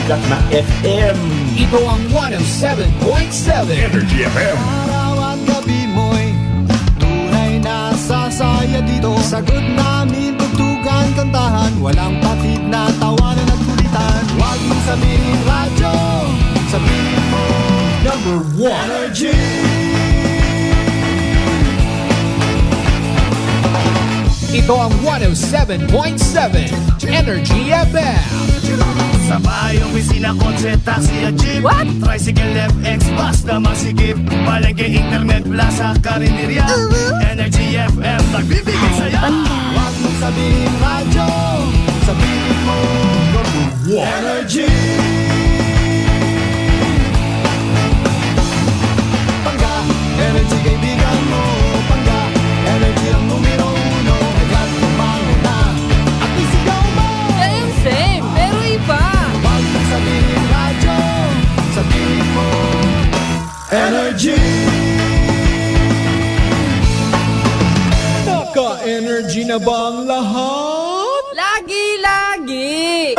sikat na FM. Ito ang 107.7 Energy FM. Araw at gabi mo'y tunay na sasaya dito. Sagot namin tugtugan, kantahan, walang patid na tawanan at kulitan. Huwag mong sabihin radyo, sabihin mo Number 1 Energy. Ito ang 107.7 Energy FM. Sa bayong opisina, kotse, taxi at jeep. What? Tricycle, FX, bus na masikip. Palengke, internet, plaza, karinderya. Energy FM, nagbibigay saya. Huwag mong sabihin radyo, sabihin mo Number 1 Energy. Pangga, energy kaibigan mo. Pangga, energy ang numero uno. Agad tumango na at isigaw mo. Same, pero iba. Huwag mong sabihin radyo, sabihin mo Energy. Naka-energy na ba ang lahat? Lagi-lagi.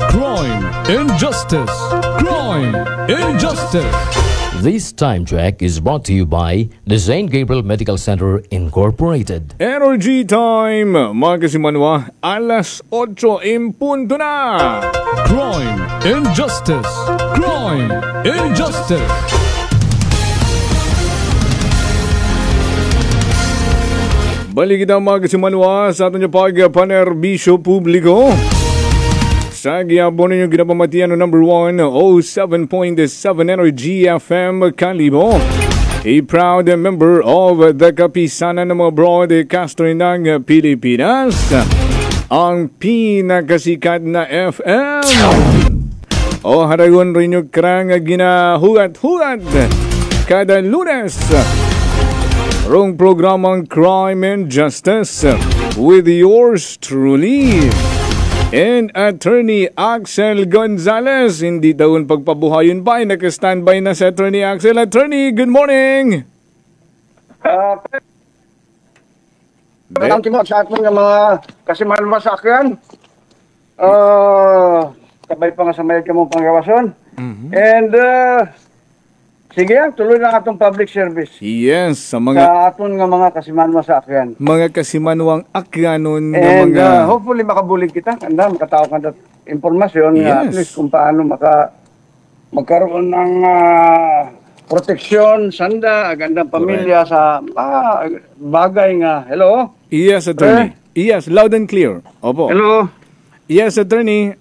Crime and Justice. Crime and Justice. This time check is brought to you by the St. Gabriel Medical Center Incorporated. Energy time, mga kasimanwa, alas 8 in punto na. Crime and Justice. Crime and Justice. Balik kita mga kasimanwa sa ating pagpanerbisyo publiko. Sa giyabon ninyo ginapamatian no number 1, 07.7 Energy FM Kalibo. A proud member of the kapisanan ng mga broadcaster ng Pilipinas. Ang pinakasikat na FM. O haragon rin yung krang ginahugat-hugat kada Lunes. Rong programang Crime and Justice with yours truly. And Attorney Axel Gonzalez. Hindi taon pagpabuhayon ba? Naka-standby na si Attorney Axel. Attorney, good morning! Ang timot sa atin ng mga kasiman masakyan. Kabay pa nga sa mayag ka mong panggawason. And sige, tuloy lang atong public service. Yes, sa aton nga mga kasiman masakyan. mga kasimanwang akyanon ng And mga... hopefully makabulig kita. Kanda, makatawag ka na informasyon nga at Yes. least kung paano magkaroon ng proteksyon, sanda, agandang pamilya sa bagay nga. Hello? Yes, Attorney. Yes, loud and clear. Opo. Hello? Yes, Attorney.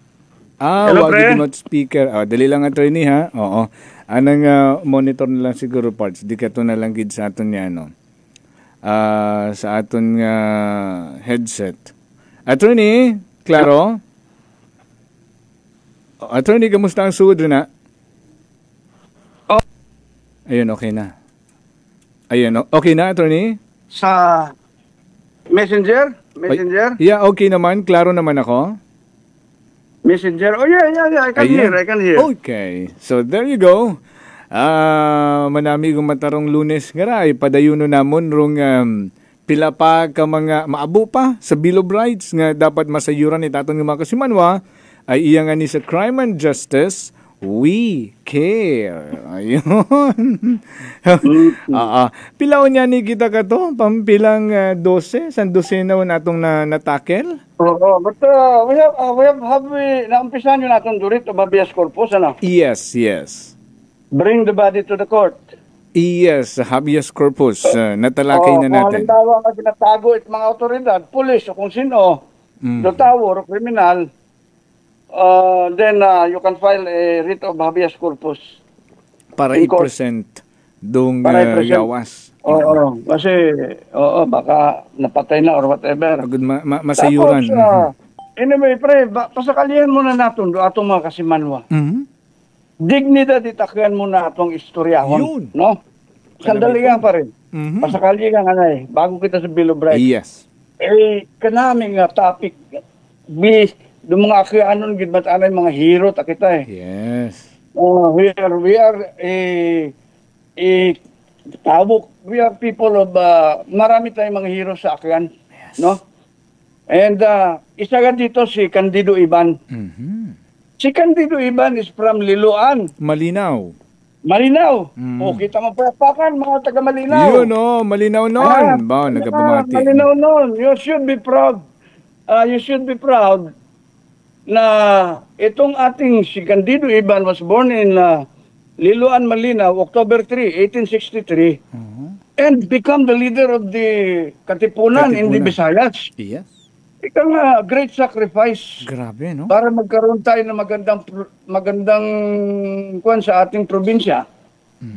Hello, wag pre. mo speaker. Dali lang, Attorney, ha? Oo. Anong monitor na lang siguro parts. Di ka to na lang gid sa aton niya, no? Sa aton headset. Attorney, klaro? Attorney, kamusta ang sud na? Ayun, okay na. Ayun, okay na, Attorney? Sa Messenger? Messenger? Yeah, okay naman. Klaro naman ako. Messenger? Oh, yeah. I can Ayan. hear. I can hear. Okay. So, there you go. Manami kong matarong Lunes nga ay padayuno namon rong pila pa ka mga maabo pa sa Bill of Rights nga dapat masayuran itaton ng mga kasimanwa ay iya nga ni sa Crime and Justice. We care. Ayun. Pilaw niya ni kita ka to? Pampilang 12? San 12 na natong natakel? Oo, but naumpisan yun natin durit o habeas corpus, ano? Yes. Bring the body to the court. Yes, habeas corpus. Natalakay na natin. Kung halimbawa nga ginatago it mga otoridad, pulis o kung sino, dotawor o kriminal, then you can file a writ of habeas corpus. Para in court. i-present dong Para i-present. gawas. Oo, kasi baka napatay na or whatever. Agad masayuran. Tapos, anyway, pre, pasakalihan muna natin do atong mga kasimanwa. Dignidad itakyan muna atong istoryahon. Yun. No? Sandali lang pa rin. Pasakali ka nga bago kita sa Bill of Rights. Yes. Kanaming topic, do mga akyanon gidbat anay mga hero ta kita Yes. we are tabok. We are people of marami tayong mga hero sa akyan. Yes. No? And isa ka dito si Candido Iban. Si Candido Iban is from Liloan. Malinaw. Malinaw. O, kita mo papakan, mga taga Malinaw. Yun, malinaw nun. Ba, nagkabamati. Malinaw nun. You should be proud. You should be proud na itong ating si Candido Iban was born in Liloan, Malinaw, October 3, 1863. And become the leader of the Katipunan in the Visayas. Yes. Ikaw nga, great sacrifice. Grabe, no? Para magkaroon tayo ng magandang kuwan sa ating probinsya.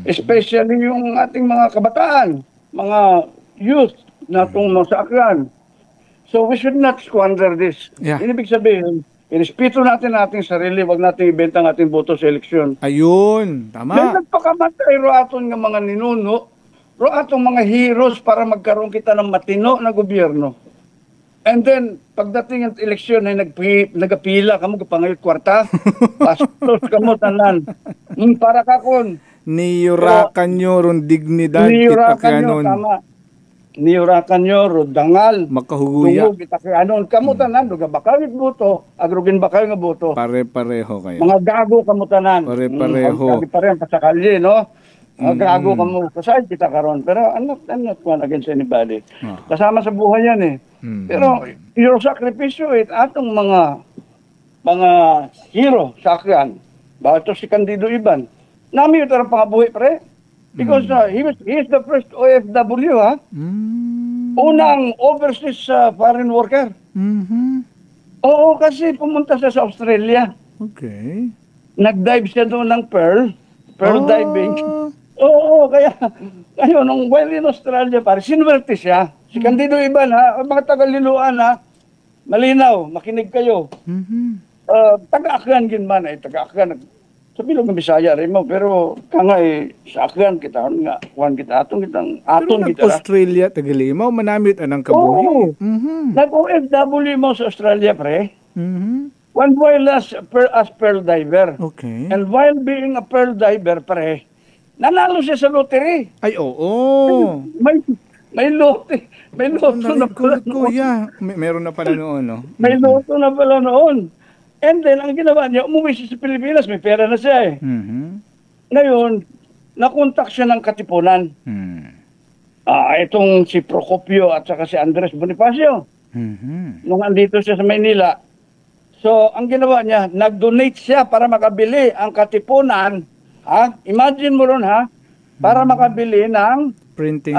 Especially yung ating mga kabataan, mga youth na itong masakyan. So we should not squander this. Yeah. Ibig sabihin, irespeto natin ating sarili, wag natin ibenta ang ating boto sa eleksyon. Ayun, May tama. nagpakamatay roaton ng mga ninuno, roatong mga heroes para magkaroon kita ng matino na gobyerno. And then, pagdating ng eleksyon ay nagapila ka mo, kapangayot kwarta, bastos ka mo tanan. Para ka kon. Niyurakan nyo ron dignidad kita Niyurakan nyo, kanon. tama. Niyurakan nyo, rodangal. Makahuguya. Tungog, kita kanon. Kamu tanan, duga bakawit buto, agrugin ba kayo nga buto. Pare-pareho kayo. Mga gago kamu tanan. Pare-pareho. Pare-pareho pa sa kalye, no? Gago kamu. Kasahid kita karon. Pero I'm not one against anybody. Kasama sa buhay yan eh. Pero your sakripisyo atong mga hero sa akin. Bakit si Candido Iban? Nami ito ang pangabuhi pre. Because he is the first OFW ha. Unang overseas foreign worker. Oo, kasi pumunta siya sa Australia. Okay. Nag-dive siya doon ng pearl diving. Oo, kaya nung while in Australia pare, sinwerte siya. Si Candido Iban ha, mga taga-Liloan ha, malinaw, makinig kayo. Taga-Aklan ginman ay taga-Aklan. Sa bilog ng Bisaya rin mo, pero kanga sa Aklan kita, nga, kuhan kita, aton Pero kita. nag-Australia, Tagalimaw, manamit anang kabuhi. Oo. Nag-OFW mo sa Australia, pre. One boy as pearl diver. Okay. And while being a pearl diver, pre, nanalo siya sa lottery. Ay, oo. May loto na pala noon. Kuya, meron na pala noon, no? May loto na pala noon. And then, ang ginawa niya, umuwi siya sa Pilipinas. May pera na siya eh. Ngayon, nakontak siya ng Katipunan. Itong si Procopio at saka si Andres Bonifacio. Nung andito siya sa Maynila. So, ang ginawa niya, nag-donate siya para makabili ang Katipunan. Imagine mo ron para makabili ng printing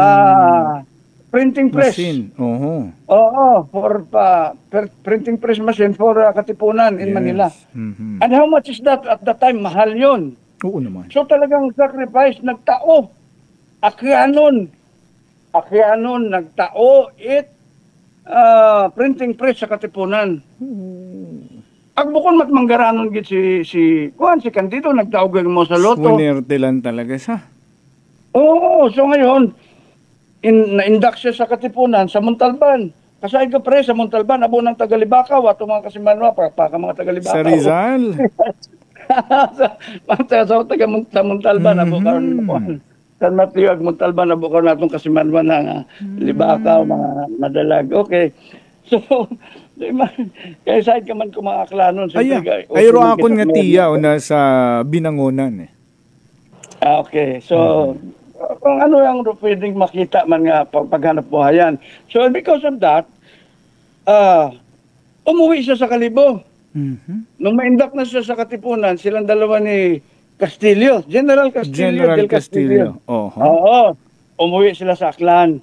press. Machine. Oo. For printing press machine for Katipunan in Manila. And how much is that at that time? Mahal yun. Oo naman. So talagang sacrifice, nagtao. Akyanon, nagtao, printing press sa Katipunan. Agbukon matmanggaranon gid si Candido nagtawag mo sa loto. Swinerte lang talaga siya. Oo, so ngayon na-induct siya sa Katipunan sa Montalban. Kasay ka pre sa Montalban, abo ng Tagalibakaw ato mga kasimanwa pa mga Tagalibakaw. Sa Rizal. sa Montalban abo karon San Mateo ag Montalban abo karon atong kasimanwa na Libakaw mga madalag. Okay. So, kaya saan ka man kumakaklanon. Ayro akon nga tiya o nasa Binangonan eh. Okay, so, kung ano yung pwedeng makita man nga paghanap buhayan. So, because of that, umuwi siya sa Kalibo. Nung ma-induct na siya sa Katipunan, silang dalawa ni Castillo, General del Castillo. Oo, umuwi sila sa Aklan.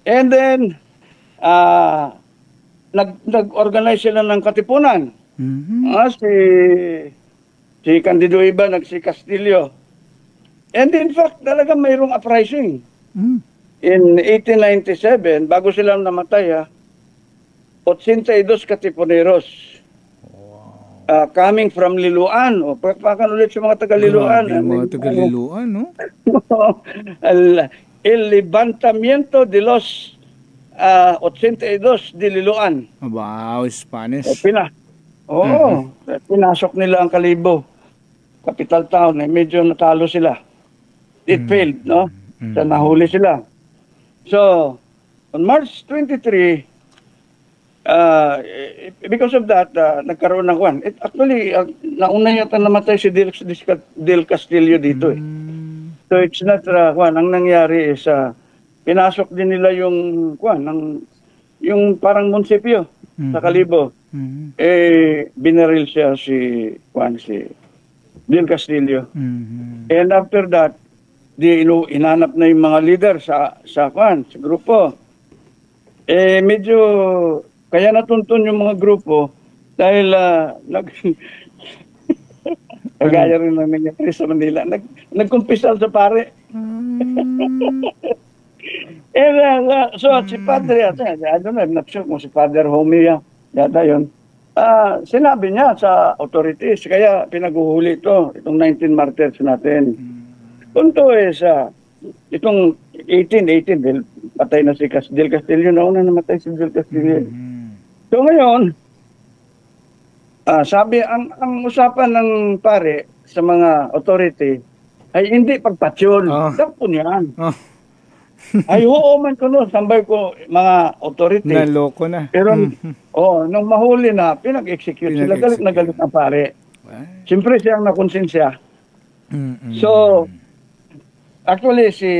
And then, nag-organize sila ng Katipunan. Si Candido Iban, si Castillo. And in fact, talaga mayroong uprising. In 1897, bago sila namatay, 82 Katipuneros. Coming from Liloan. Pakpakan ulit sa mga taga-Liloan. Mga taga-Liloan, no? El levantamiento de los 82 de Liloan. Wow, Spanish. Pinasok nila ang Kalibo. Capital town. Medyo natalo sila. It failed, no? So, nahuli sila. So, on March 23, Because of that, nagkaroon ng kwan. Actually, nauna yata namatay si Del Castillo dito eh. So it's not kwan. Ang nangyari is pinasok din nila yung kwan, yung parang munisipyo sa Kalibo. Binaril siya si Del Castillo. And after that, inanap na yung mga leader sa grupo. Medyo kaya natuntun yung mga grupo dahil kagaya rin ng nangyari sa Manila. Nagkumpisal sa pare. So si Padre, I don't know, I'm not sure kung si Father Homie yata yun. Sinabi niya sa authorities, kaya pinaguhuli itong 19 martyrs natin. Punto is, itong 18, dahil patay na si Del Castillo, nauna namatay si Del Castillo. So ngayon, sabi, ang usapan ng pare sa mga authority ay hindi pagpatsyon. Dapo niyan. Ay, oo man ko no, sambay ko mga authority. Naloko na. Pero, nung mahuli na, pinag-execute sila. Galit na galit ang pare. Siyempre siyang nakonsensya. So, actually, si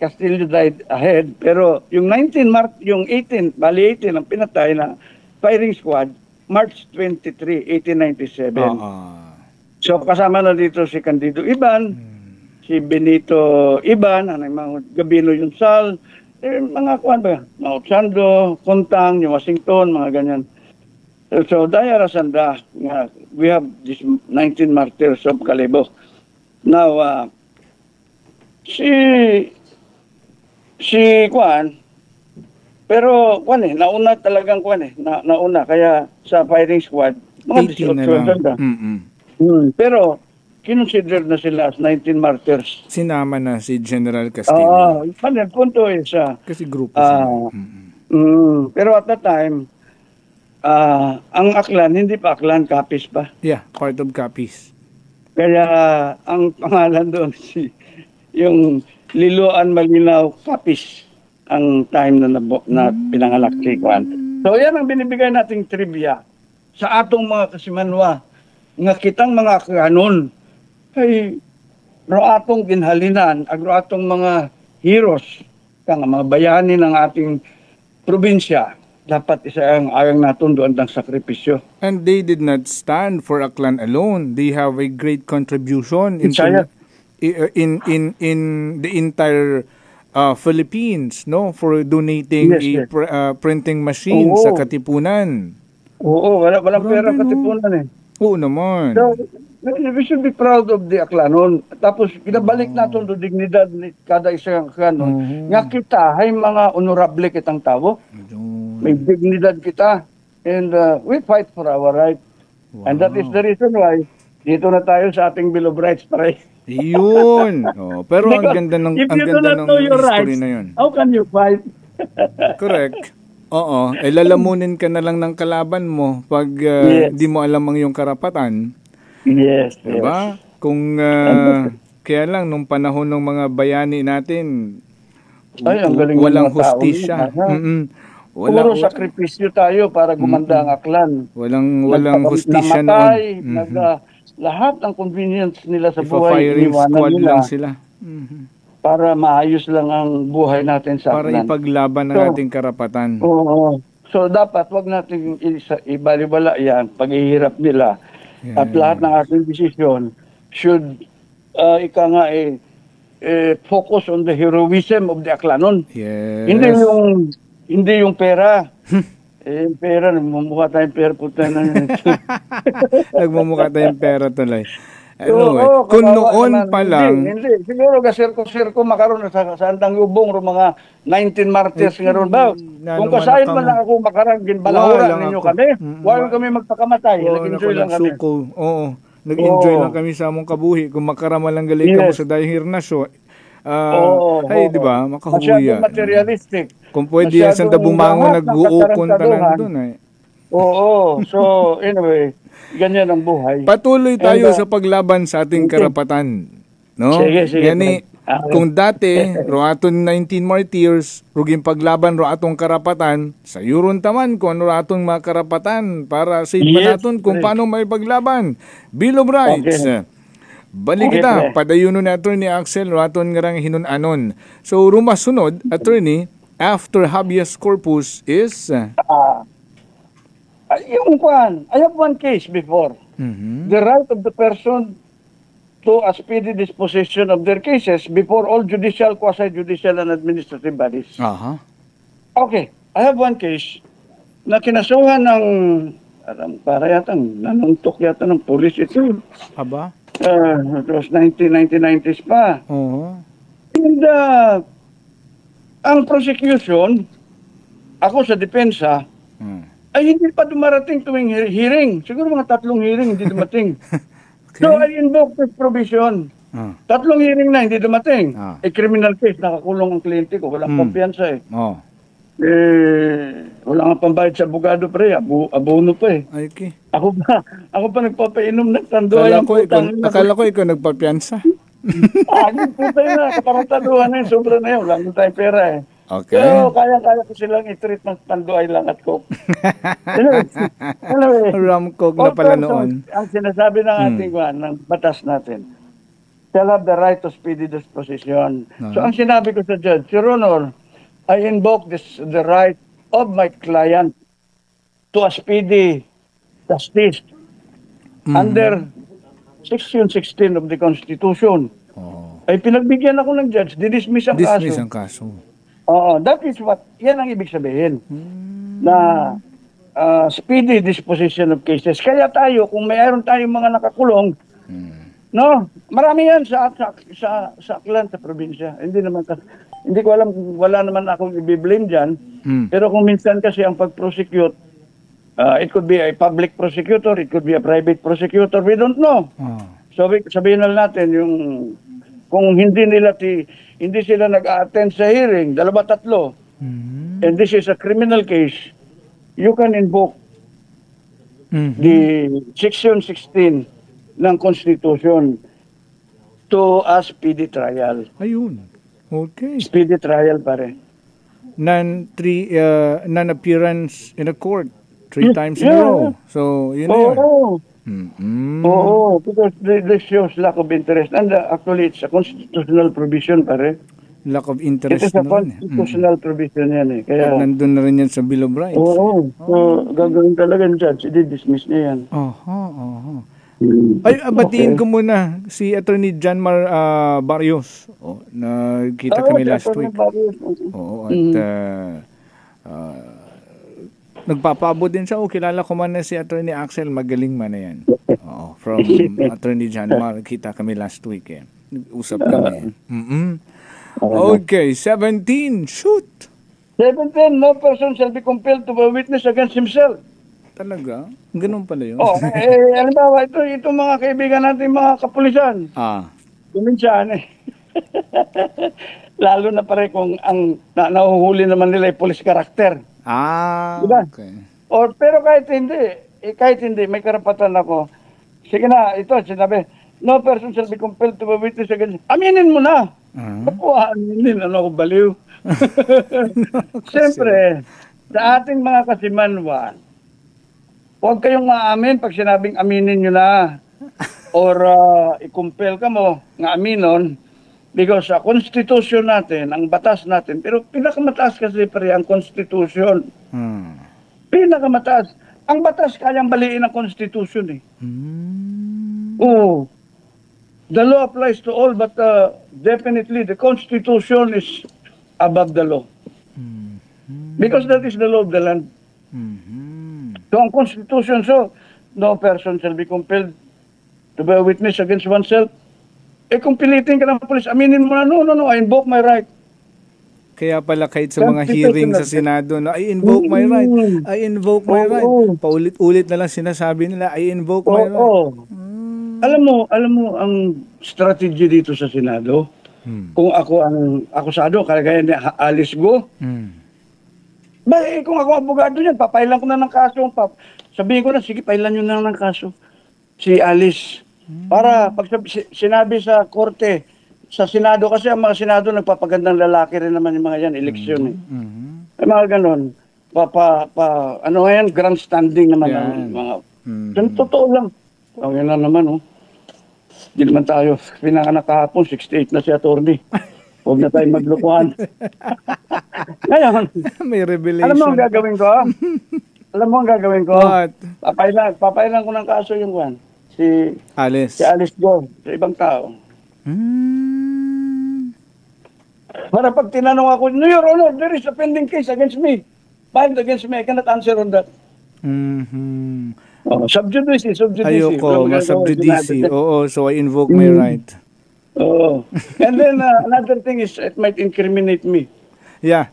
Castillo died ahead, pero yung 18, bali 18 ang pinatay na firing squad, March 23, 1897. So, kasama na dito si Candido Iban, si Benito Iban, mga Gabino Yunsal, mga kuwan ba, Mao Sando, Kuntang, yung Washington, mga ganyan. So, daya rasanda, we have this 19 martyrs of Kalibo. Now, si Kwan, pero Kwan nauna talagang Kwan nauna, kaya sa firing squad, mga 18 na pero, kinonsider na sila as 19 martyrs. Sinama na si General Castillo. Ang punto is, kasi grupo sila. Pero at that time, ang Aklan, hindi pa Aklan, Capiz pa. Yeah, part of Capiz. Kaya, ang pangalan doon, yung Liloan Malinaw Capiz, ang time na pinanganak si Kwan. So, yan ang binibigay nating trivia sa atong mga kasimanwa, nga kitang mga kanon, ay atong ginhalinan, atong mga heroes, mga bayani ng ating probinsya, dapat isa ang ayang natin doon ng sakripisyo. And they did not stand for Aklan alone. They have a great contribution in the entire Philippines, no, for donating printing machine sa Katipunan. Oo, walang pera Katipunan eh. Oo naman. So, we should be proud of the Aklanon. Tapos, kinabalik natin do dignidad ni kada isang kanon. Nga kita, ay mga honorable kitang tao. May dignidad kita. And we fight for our right. And that is the reason why dito na tayo sa ating Bill of Rights, pare. Yun. Pero ang ganda ng history na yun. How can you fight? Correct. Oo. Lalamunin ka na lang ng kalaban mo pag di mo alam ang iyong karapatan. Yes. Diba? Kung kaya lang nung panahon ng mga bayani natin, walang hustisya. Puro sakripisyo tayo para gumanda ang Aklan. Walang hustisya noon. Lahat ng convenience nila sa buhay, firing squad lang sila. Para maayos lang ang buhay natin sa Aklan. Para ipaglaban ang ating karapatan. Oo. So dapat wag natin ibalibala yan, paghihirap nila. Yeah. At lahat ng ating desisyon should focus on the heroism of the Aklanon. Yes. Hindi yung pera. Yung pera, nagmumukha tayong pera, puta na yun. Nagmumukha tayong pera tuloy. Anyway, kung noon pa lang... Hindi. Siguro sirko makaroon sa andang yubong mga 19 martyrs nga ron ba? Kung kasayin man lang ako makarang ginbalahura ninyo kami, huwag kami magpakamatay. Nag-enjoy lang kami. Oo. Nag-enjoy lang kami sa among kabuhi. Kung makarama lang galing ka mo sa dahil hirnasyo, di ba? Makahuya. Masyadong materialistic. Kung pwede yan sa bumangon, nag-uukon ka lang doon. Oo. So, anyway, ganyan ang buhay. Patuloy tayo sa paglaban sa ating karapatan. No? Sige. Kung dati, ro aton 19 martyrs, ruging paglaban ro atong karapatan, sa yuron taman kung ano atong mga karapatan para sa iba naton kung paano may paglaban. Bill of Rights. Okay. Balik Okay, kita, pre. padayuno na Attorney Axel, ro aton ngarang hinunanon. So, rumasunod, Attorney, after habeas corpus is... Yung kwan, I have one case before. The right of the person to a speedy disposition of their cases before all judicial, quasi-judicial, and administrative bodies. Aha. Okay, I have one case na kinasuhan ng, para yata, nanuntok yata ng police ito. Aba? It was 1990s pa. Oo. And ang prosecution, ako sa depensa, ay hindi pa dumarating tuwing hearing. Siguro mga 3 hearing hindi dumating. So I invoke this provision. 3 hearing na hindi dumating. Criminal case, nakakulong ang kliyente ko. Walang pampiyansa eh. Oh. Wala nga pambayad sa abogado pre. Abono pa eh. Ay, okay. Ako pa nagpapainom ng tanduay. Akala ko ikaw nagpapiansa. Yung puta yun na. Kaparantaduhan na yun. Sobra na yun. Wala na tayong pera eh. Okay. Pero kaya ko silang i-treat ng tanduay lang at coke. Anyway, Rum coke na pala noon. Ang sinasabi ng ating ng batas natin, shall have the right to speedy disposition. So ang sinabi ko sa judge, Your Honor, I invoke the right of my client to a speedy justice under Section 16 of the Constitution. Ay pinagbigyan ako ng judge, didismiss ang kaso. Dismiss ang kaso. Oo, that is what, yan ang ibig sabihin. Na speedy disposition of cases. Kaya tayo, kung mayroon tayong mga nakakulong, no, marami yan sa aklan, sa probinsya. Hindi ko alam, wala naman akong i-blame dyan. Pero kung minsan kasi ang pag-prosecute, it could be a public prosecutor, it could be a private prosecutor, we don't know. So sabihin na natin yung kung hindi sila nag-attend sa hearing, 2-3, and this is a criminal case, you can invoke the Section 16 ng Constitution to a speedy trial. Ayun. Okay. Speedy trial pare. Non-appearance in a court 3 times in a row. So, yun na yun. Oo, because this shows lack of interest. And actually, it's a constitutional provision, pare. Lack of interest. It is a constitutional provision yan eh. Kaya, nandun na rin yan sa Bill of Rights. Oo. So, gagawin talaga ng judge. I-dismiss niya yan. Ay, batiin ko muna si Attorney Janmar Barrios. Nakita kami last week. Oo, at nagpapaabot din siya. Kilala ko man na si Attorney Axel. Magaling man na yan. From Attorney Janmar. Kita kami last week. Usap kami. Okay, 17. Shoot! 17. No person shall be compelled to bear witness against himself. Talaga? Ganun pala yun? Halimbawa, itong mga kaibigan natin, mga kapulisan. Kuminsaan eh. Lalo na pare kung ang nahuhuli naman nila ay police character. Diba? Okay. Pero kahit hindi, may karapatan ako. Sige na, ito, sinabi, no person shall be compelled to bear witness against. Aminin mo na. Aminin, ako baliw. Siyempre, sa ating mga kasimanwan, huwag kayong maamin pag sinabing aminin nyo na or i-compel ka mo nga aminon because sa constitution natin, ang batas natin, pero pinakamataas kasi pare ang constitution. Pinakamataas. Ang batas kayang baliin ang constitution eh. The law applies to all but definitely the constitution is above the law. Because that is the law of the land. So, ang Constitution, no person shall be compelled to bear witness against oneself. Kung pilitin ka ng police, aminin mo na, no, I invoke my right. Kaya pala kahit sa mga hearing sa Senado, I invoke my right. I invoke my right. Paulit-ulit na lang sinasabi nila, I invoke my right. Alam mo ang strategy dito sa Senado? Kung ako ang akusado, kagaya ni Alice Go, kung ako abogado yan, papailan ko na ng kaso. Sabihin ko na, sige, pailan nyo na ng kaso. Si Alice. Para pag sinabi sa korte sa Senado kasi ang mga Senado nagpapagandang lalaki rin naman yung mga yan, eleksyon eh. Ay, mga ganon. Ano nga yan, grandstanding naman ang mga... Totoo lang. Okay lang naman, oh. Hindi naman tayo. Pinanganak kahapon, 68 na si attorney. Huwag na tayo maglukuhan. Ngayon, May revelation. alam mo ang gagawin ko? Alam mo ang gagawin ko? What? Papailan ko ng kaso yung kwan. Si Alice. Alice Go, sa ibang tao. Para pag tinanong ako, no, Your Honor, there is a pending case against me. Filed against me. I cannot answer on that. Sub judice. Ayoko, sub judice. Oo, so I invoke my right. Oo. And then another thing is, it might incriminate me. Yeah.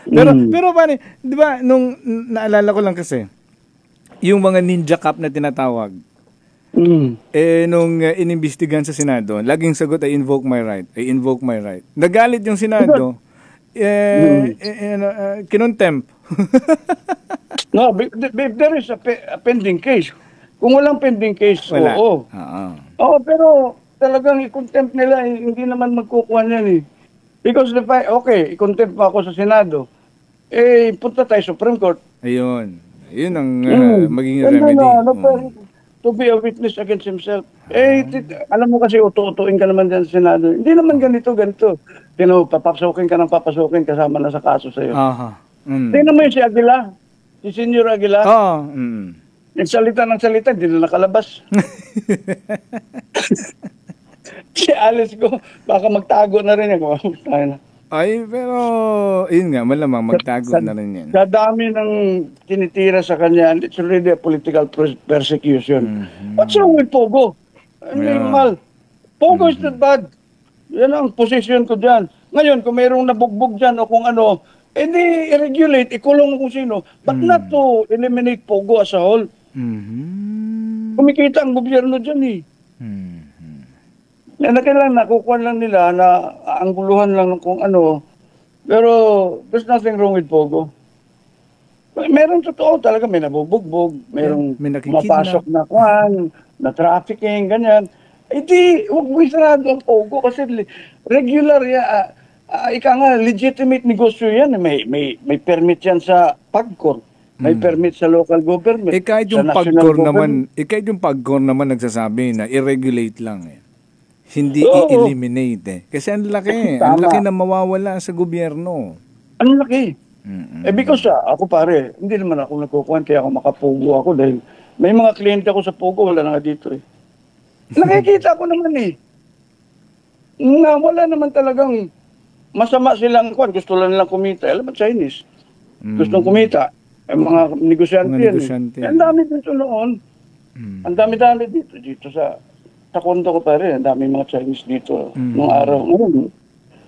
Pero paano, di ba, nung naalala ko lang kasi, yung mga ninja cup na tinatawag, nung inimbestigahan sa Senado, laging sagot, I invoke my right. Nagalit yung Senado, kinontempt. No, there is a pending case. Kung walang pending case, wala. Oo. Oo, pero talagang i-contempt nila, hindi naman magkukuha yan eh. Because i-contempt pa ako sa Senado, punta tayo Supreme Court. Ayun ang magiging remedy. To be a witness against himself. Alam mo kasi, utuutuin ka naman dyan sa Senado. Hindi naman ganito. Papasukin ka ng papasukin kasama na sa kaso sa'yo. Tingnan mo yung si Aguila, si Senior Aguila. Yung salita ng salita, hindi na nakalabas. Si Alice ko, baka magtago na rin ako. Ay, pero yun nga, malamang magtago na rin yan. Sa dami ng tinitira sa kanya, it's already a political persecution. What's wrong with Pogo? Normal. Pogo is not bad. Yan ang position ko dyan. Ngayon, kung mayroong nabugbog dyan o kung ano, di i-regulate, ikulong kung sino. But not to eliminate Pogo as a whole. Kumikita ang gobyerno dyan eh. Kailangan nakukuha lang nila na ang buluhan lang kung ano. Pero there's nothing wrong with Pogo. Meron totoo talaga, may nabubugbog, may mapasok na kwan, na trafficking, ganyan. Huwag mo isarado ang Pogo kasi regular legitimate negosyo yan. May permit yan sa PAGCOR. May permit sa local government. Kahit yung PAGCOR naman nagsasabi na i-regulate lang eh. Hindi i-eliminate kasi ang laki. Ang laki na mawawala sa gobyerno. Ang laki. Because ako pare, hindi naman ako nagkukuhan kaya ako makapugo ako dahil may mga kliyente ako sa Pogo, wala na nga dito eh. Nakikita ko naman eh. Wala naman talagang masama silang kuhan. Gusto lang nilang kumita. Alam mo, Chinese. Gustong kumita. Mga negosyante yan eh. Ang dami dito noon. Ang dami-dami dito sa kondo ko pa rin, ang dami mga Chinese dito. Noong araw,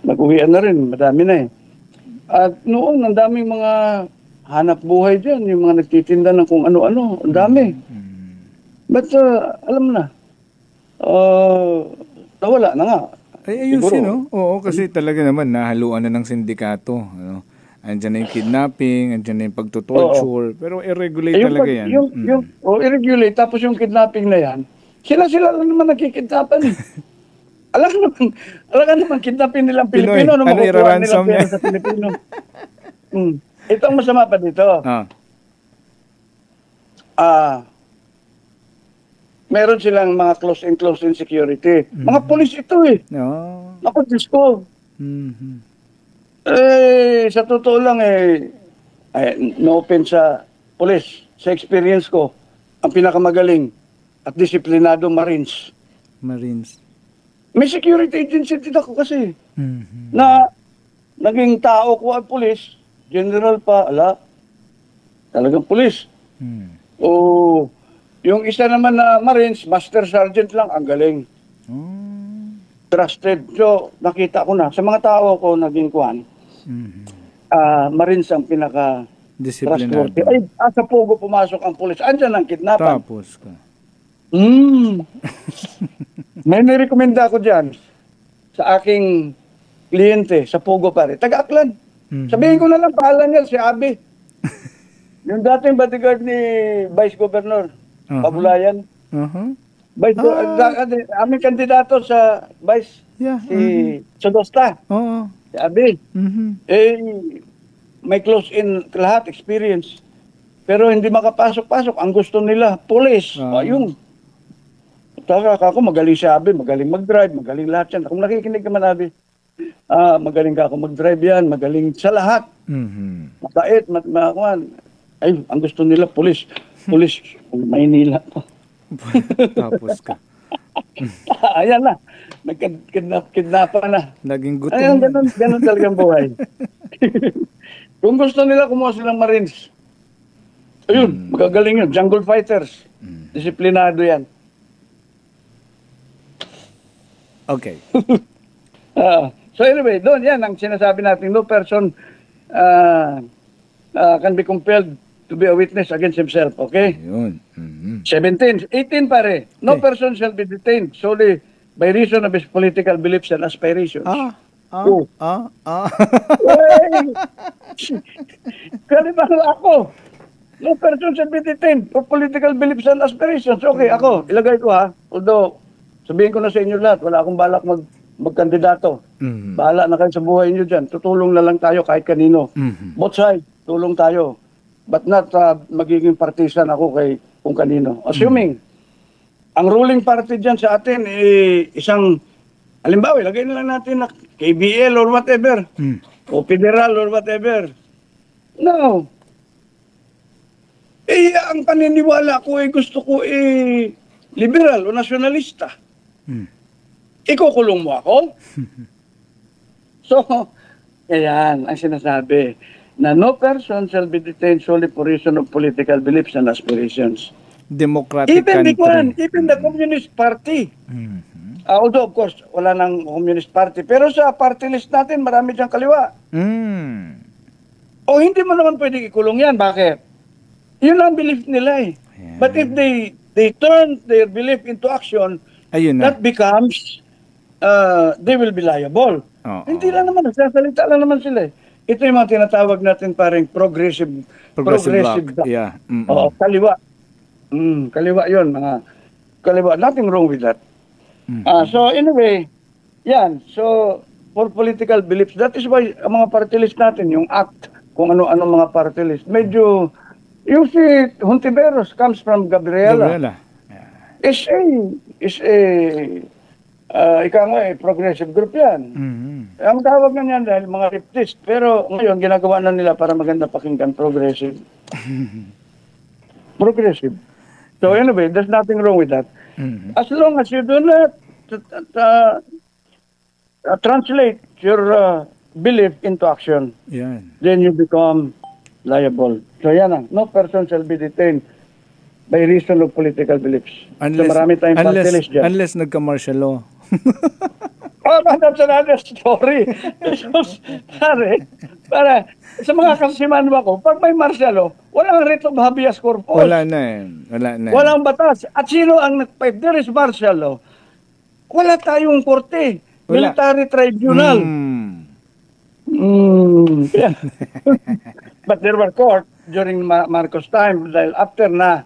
nag-uwian na rin, madami na eh. At noon, ang daming mga hanap buhay dyan, yung mga nagtitinda ng kung ano-ano, ang dami. But, alam mo na, nawala na nga. Ayusin, no? Oo, kasi talaga naman, nahaluan na ng sindikato. Ano? Andiyan na yung kidnapping, andiyan na yung pagtutorture, pero i-regulate talaga yan. I-regulate, tapos yung kidnapping na yan, sila lang naman nagkikidnapan eh. Alam ka naman, kidnapin nilang Pilipino nung makukuha nilang pera sa Pilipino. Ito ang masama pa dito. Meron silang mga close-in security. Mga polis ito eh. Ako, Diyos ko. Sa totoo lang no offense sa polis. Sa experience ko, ang pinakamagaling at disiplinado Marines. May security agency din ako kasi. Na naging tao ko ang pulis, general pa, talagang pulis. Yung isa naman na Marines, Master Sergeant lang, ang galing. Trusted. So, nakita ko na. Sa mga tao ko naging kuhan, Marines ang pinaka-trustworthy. Sa Pogo pumasok ang pulis. Andyan ang kidnapan. Tapos ka. May nirekomenda ko dyan sa aking kliyente sa Pogo pare. Taga-Aklan. Sabihin ko na lang pangalan niya, si Abi. Yung dating bodyguard ni Vice Governor Pabulayan. Vice, aming kandidato sa Vice, Yeah. si Sodosta, Oo. si Abi. Mhm. Eh, may close-in lahat, experience. Pero hindi makapasok-pasok. Ang gusto nila, police. Ayun. Taka ako, magaling si Abi, magaling mag-drive, magaling lahat yan. Kung nakikinig naman, Abi, magaling ka ako mag-drive yan, magaling sa lahat. Mhm. Mabait, ay, ang gusto nila, police. Police, Maynila pa. Tapos ka. Ayan na. Nagkidnapan na. Naging gutom. Ayan, ganun talagang buhay. Kung gusto nila, kumuha silang Marines. Ayun, magagaling yun. Jungle fighters. Disiplinado yan. Okay. So anyway, doon yan ang sinasabi natin. No person can be compelled to be a witness against himself. Okay? Ayun. 17. 18 pare. No person shall be detained solely by reason of his political beliefs and aspirations. Oh. Kalima ako. No person shall be detained for political beliefs and aspirations. Okay, ako, ilagay ko ha. Although, sabihin ko na sa inyo lahat, wala akong balak magkandidato. Bahala na kayo sa buhay niyo dyan. Tutulong na lang tayo kahit kanino. Both sides, tulong tayo. But not magiging partisan ako kay kung kanino. Assuming, ang ruling party dyan sa atin, isang, halimbawa, lagay na lang natin na KBL or whatever, o federal or whatever. No. Ang paniniwala ko, gusto ko, liberal o nasyonalista. Ikukulong mo ako? So, ayan, ang sinasabi, na no person shall be detained solely for reason of political beliefs and aspirations. Democratic country. Even the Communist Party. Although, of course, wala nang Communist Party. Pero sa party list natin, marami diyang kaliwa. O hindi mo naman pwede ikulong yan. Bakit? Yun ang belief nila eh. Yeah. But if they turn their belief into action, that becomes, they will be liable. Hindi lang naman, nagsasalita lang naman sila eh. Ito yung mga tinatawag natin parang progressive block. Yeah. Oo, kaliwa. Kaliwa yun, mga kaliwa. Nothing wrong with that. So anyway, yan. So, for political beliefs, that is why ang mga party list natin, yung act, kung ano-ano mga party list, medyo, yung si Hontiveros comes from Gabriela. Is a progressive group yan. Ang tawag na yan dahil mga leftist. Pero ngayon, ginagawa na nila para maganda pakinggan, progressive. Progressive. So anyway, there's nothing wrong with that. As long as you do not translate your belief into action, then you become liable. So yan ang, no person shall be detained by reason of political beliefs. So marami tayong party list dyan. Unless nagka-martial law. That's another story. Para sa mga kasimanwa ko, pag may martial law, walang writ of habeas corpus. Wala na eh. Walang batas. At sino ang if there is martial law, wala tayong korte. Military tribunal. Yeah. But there were court during Marcos time dahil after na.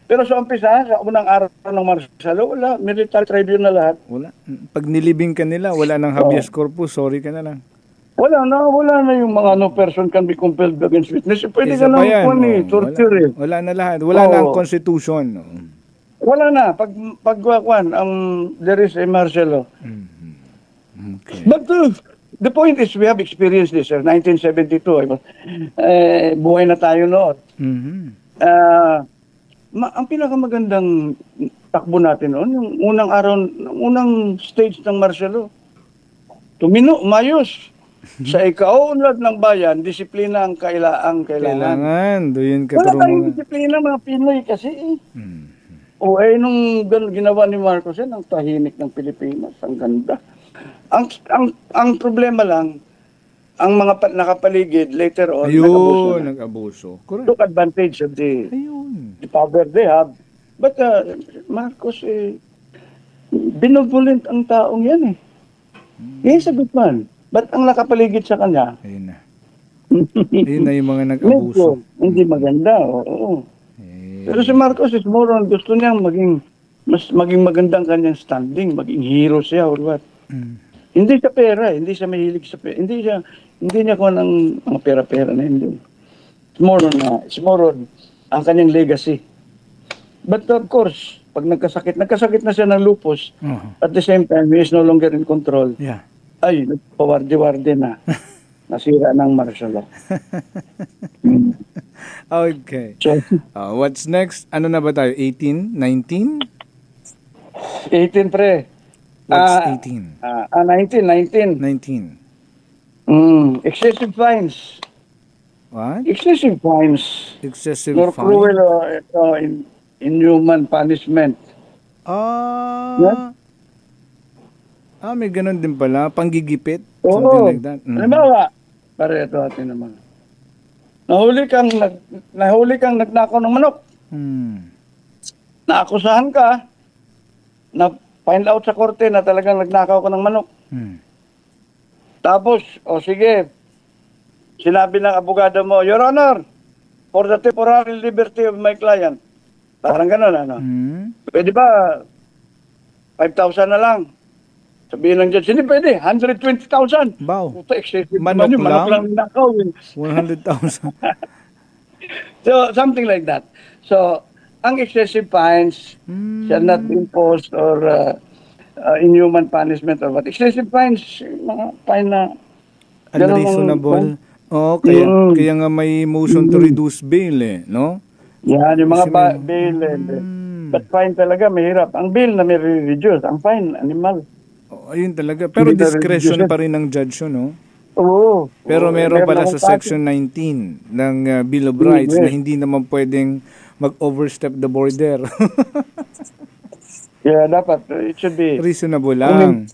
Pero sa umpisa, sa unang araw ng martial law, wala. Military tribunal lahat. Wala. Pag nilibing ka nila, wala nang habeas corpus. Sorry ka na lang. Wala na yung mga no person can be compelled against witness. Pwede ka lang torture. Wala na lahat. Wala na ang constitution. Wala na. Pag there is a martial law. Okay. But the point is, we have experienced this, sir. 1972. Buhay na tayo noon. Ang pinakamagandang takbo natin noon, yung unang stage ng martial law. Umayos. Sa ikaunlad ng bayan, disiplina ang kailangan. Doon ka wala tayong disiplina mga Pinoy kasi nung ginawa ni Marcos yan, ang tahimik ng Pilipinas, ang ganda. Ang problema lang, ang mga nakapaligid later on, nag-abuso. Took advantage of the power they have. But Marcos, binubulint ang taong yan eh. He's a good man. But ang nakapaligid sa kanya, ayun na yung mga nag-abuso. Hindi maganda, oo. Pero si Marcos is more on, gusto niyang maging mas maging magandang kanyang standing, maging hero siya or what. Hindi sa pera, hindi siya mahilig sa pera. Hindi niya kuha ng mga pera-pera na hindi. It's more on ang kanyang legacy. But of course, pag nagkasakit na siya ng lupus, at the same time, he is no longer in control. Yeah. Ay, nagpawardi-wardi na. Nasira ng martial law. Okay. So, What's next? Ano na ba tayo? 18? 19? 18 pre. What's 18? 19. 19. Excessive fines. What? Excessive fines. Excessive Nor fine? cruel inhuman punishment. May ganun din pala. Panggigipit? Oo. Something like that? Halimbawa, pare ito atin naman. Nahuli kang nagnakaw ng manok. Naakusahan ka, na find out sa korte na talagang nagnakaw ka ng manok. Tapos, sige, sinabi ng abogado mo, Your Honor, for the temporary liberty of my client. Parang gano'n, ano? Pwede ba 5,000 na lang? Sabihin ng judge, hindi pwede, 120,000. Wow. Puta, excessive Manok naman yun, manok lang nakaw. 100,000. So, something like that. So, ang excessive fines shall not be imposed or inhuman punishment or what. Excessive fines, mga fine na Unreasonable. Kaya nga may motion to reduce bail no? Yan, yung mga bail. But fine talaga, mahirap. Ang bail na may reduce, ang fine, animal. Ayun talaga. Pero discretion pa rin ng judge yun, no? Oo. Pero meron pala sa Section 19 ng Bill of Rights na hindi naman pwedeng mag-overstep the border. Yeah, dapat. It should be reasonable lang.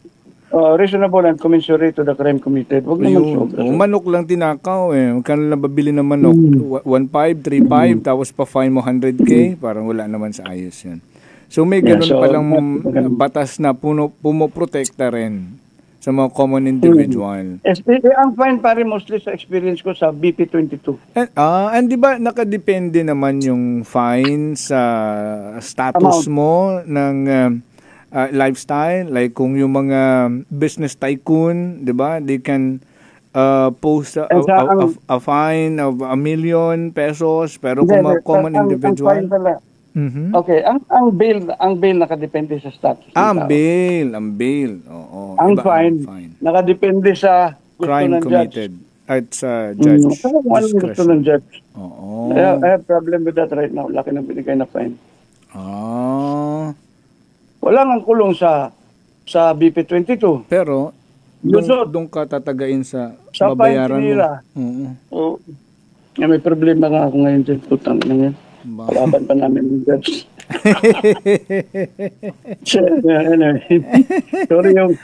Reasonable and commensurate to the crime committed. Huwag naman sobra. Manok lang tinakaw Magkano lang babili ng manok? 1.5, 3.5, tapos pa fine mo 100K. Parang wala naman sa ayos yan. So may ganun palang batas na pumoprotekta rin sa mga common individual. Ang fine pare mostly sa experience ko sa BP22. And di ba nakadepende naman yung fine sa status mo ng lifestyle? Like kung yung mga business tycoon, di ba? They can post a fine of 1 million pesos, pero kung mga common individual... Okay, ang bail nakadepende sa status. Ang bail. Oo. Ang fine nakadepende sa crime committed at sa judge gusto ng judge. Oo. I have problem with that right now. Laki ng binigay na fine. Wala nang kulong sa BP22. Pero doon ka tatagain sa babayaran mo. May problema nga ako ngayon dyan. Putang na yan. Palaban pa namin ng judge. Sorry yung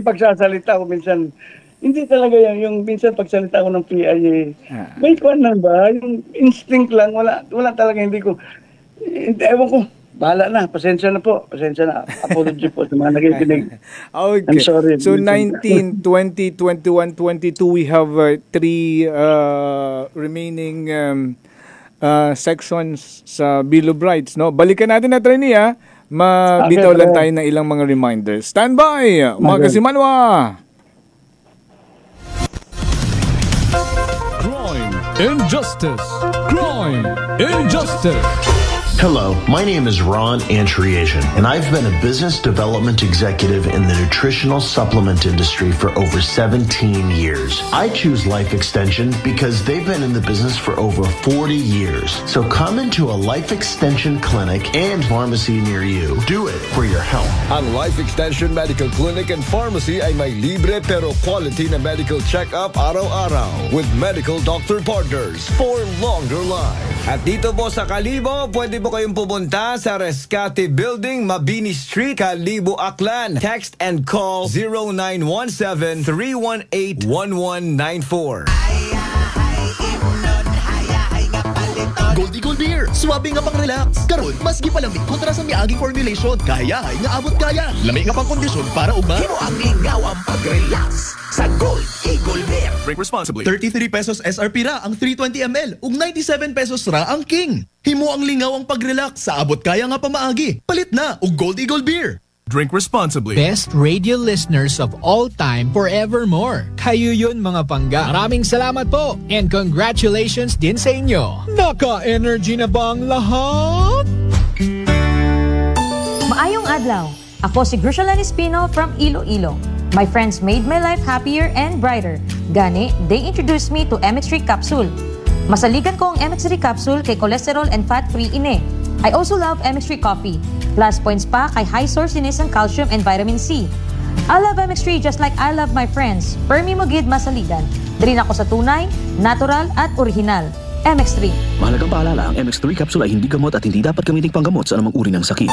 pagsasalita ko minsan. Hindi talaga yung minsan pagsalita ko ng PIA. May kuwan lang ba? Yung instinct lang. Wala talaga, hindi ko. Ewan ko. Bahala na. Pasensya na. Apology po sa mga nakikinig. Okay. I'm sorry. So 19, 20, 21, 22, we have 3 remaining sections sa Bill of Rights, no? Balikan natin na Attorney, mabitaw lang tayo ng ilang mga reminders. Stand by, mga kasimanwa! Crime and Justice. Crime and Justice. Hello, my name is Ron Antriasian, and I've been a business development executive in the nutritional supplement industry for over 17 years. I choose Life Extension because they've been in the business for over 40 years. So come into a Life Extension clinic and pharmacy near you. Do it for your health. Ang Life Extension Medical Clinic and Pharmacy ay may libre pero quality na medical check-up araw-araw with medical doctor partners for longer life. At dito po sa Kalibo, pwede po kayong pumunta sa Rescate Building, Mabini Street, Kalibo, Aklan. Text and call 0917-318-1194. Gold Eagle Beer. Swabe nga pang relax. Karon, mas gipalami kontra sa miaging formulation. Kayahay nga abot kaya. Lami nga pang kondisyon para ugma. Himo ang lingaw ang pag-relax sa Gold Eagle Beer. Drink responsibly. 33 pesos SRP ra ang 320 ml ug 97 pesos ra ang King. Himo ang lingaw ang pag-relax sa abot kaya nga pamaagi. Palit na og Gold Eagle Beer. Drink responsibly. Best radio listeners of all time forevermore. Kayo yun mga pangga. Maraming salamat po and congratulations din sa inyo. Naka-energy na ba ang lahat? Maayong adlaw. Ako si Grushalan Espino from Iloilo. My friends made my life happier and brighter. Gani, they introduced me to MX3 Capsule. Masaligan ko ang MX3 Capsule kay cholesterol and fat-free ine. I also love MX3 Coffee. Plus points pa kay high sourciness ng calcium and vitamin C. I love MX3 just like I love my friends. Permi mo gid masaligan. Diri na ako sa tunay, natural at original. MX3. Mahalagang paalala, ang MX3 capsule ay hindi gamot at hindi dapat gamitin panggamot sa anumang uri ng sakit.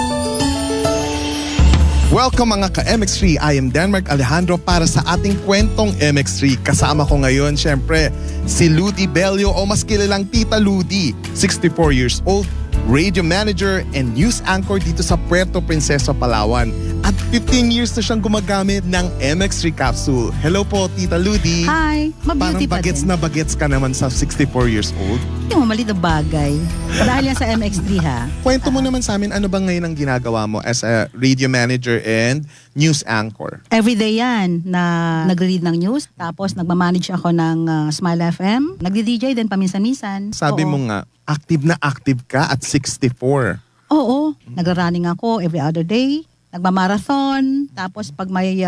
Welcome mga ka-MX3. I am Denmark Alejandro para sa ating kwentong MX3. Kasama ko ngayon, syempre, si Ludi Bello o mas kilalang Tita Ludi. 64 years old, radio manager and news anchor dito sa Puerto Princesa, Palawan. At 15 years na siyang gumagamit ng MX3 capsule. Hello po, Tita Ludi. Hi, mabeauty pa din. Parang bagets ka naman sa 64 years old. Yung mamalit na bagay. Dahil yan sa MX3 ha. Kwento mo naman sa amin, ano ba ngayon ang ginagawa mo as a radio manager and news anchor? Everyday yan na nagre-read ng news. Tapos nagmamanage ako ng Smile FM. Nagdi-DJ din paminsan-minsan. Sabi mo nga, active ka at 64. Oo. Nagra-running ako every other day. Nagmamarathon. Tapos pag may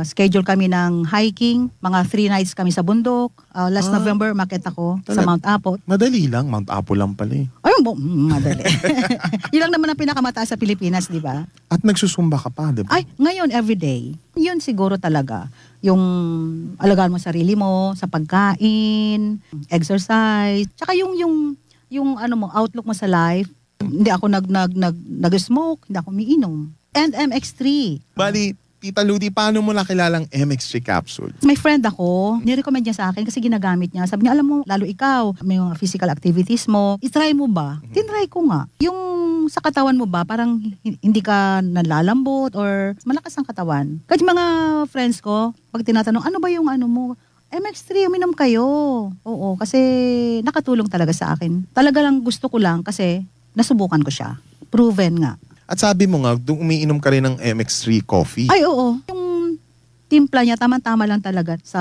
schedule kami ng hiking, mga 3 nights kami sa bundok. Last November, umakyat ako sa Mount Apo. Madali lang. Mount Apo lang pala eh. Ayun, madali. Yun lang naman ang pinakamataas sa Pilipinas, di ba? At nagsusumba ka pa, di ba? Ay, ngayon, everyday. Yun siguro talaga. Yung alagaan mo sarili mo, sa pagkain, exercise, tsaka yung ano mo, outlook mo sa life. Hindi ako nag-smoke, hindi ako umiinom. And MX3. Bali, Tita Ludi, paano mo nakilalang MX3 capsule? May friend ako, nirecommend niya sa akin kasi ginagamit niya. Sabi niya, alam mo, lalo ikaw, may mga physical activities mo, itry mo ba? Tinry ko nga. Yung sa katawan mo ba, parang hindi ka nalalambot or malakas ang katawan. Kasi mga friends ko, pag tinatanong, ano ba yung ano mo? MX3, uminom kayo. Oo, kasi nakatulong talaga sa akin. Talaga lang gusto ko lang kasi nasubukan ko siya. Proven nga. At sabi mo nga, umiinom ka rin ng MX3 coffee. Ay, oo. Yung timpla niya, tama-tama lang talaga sa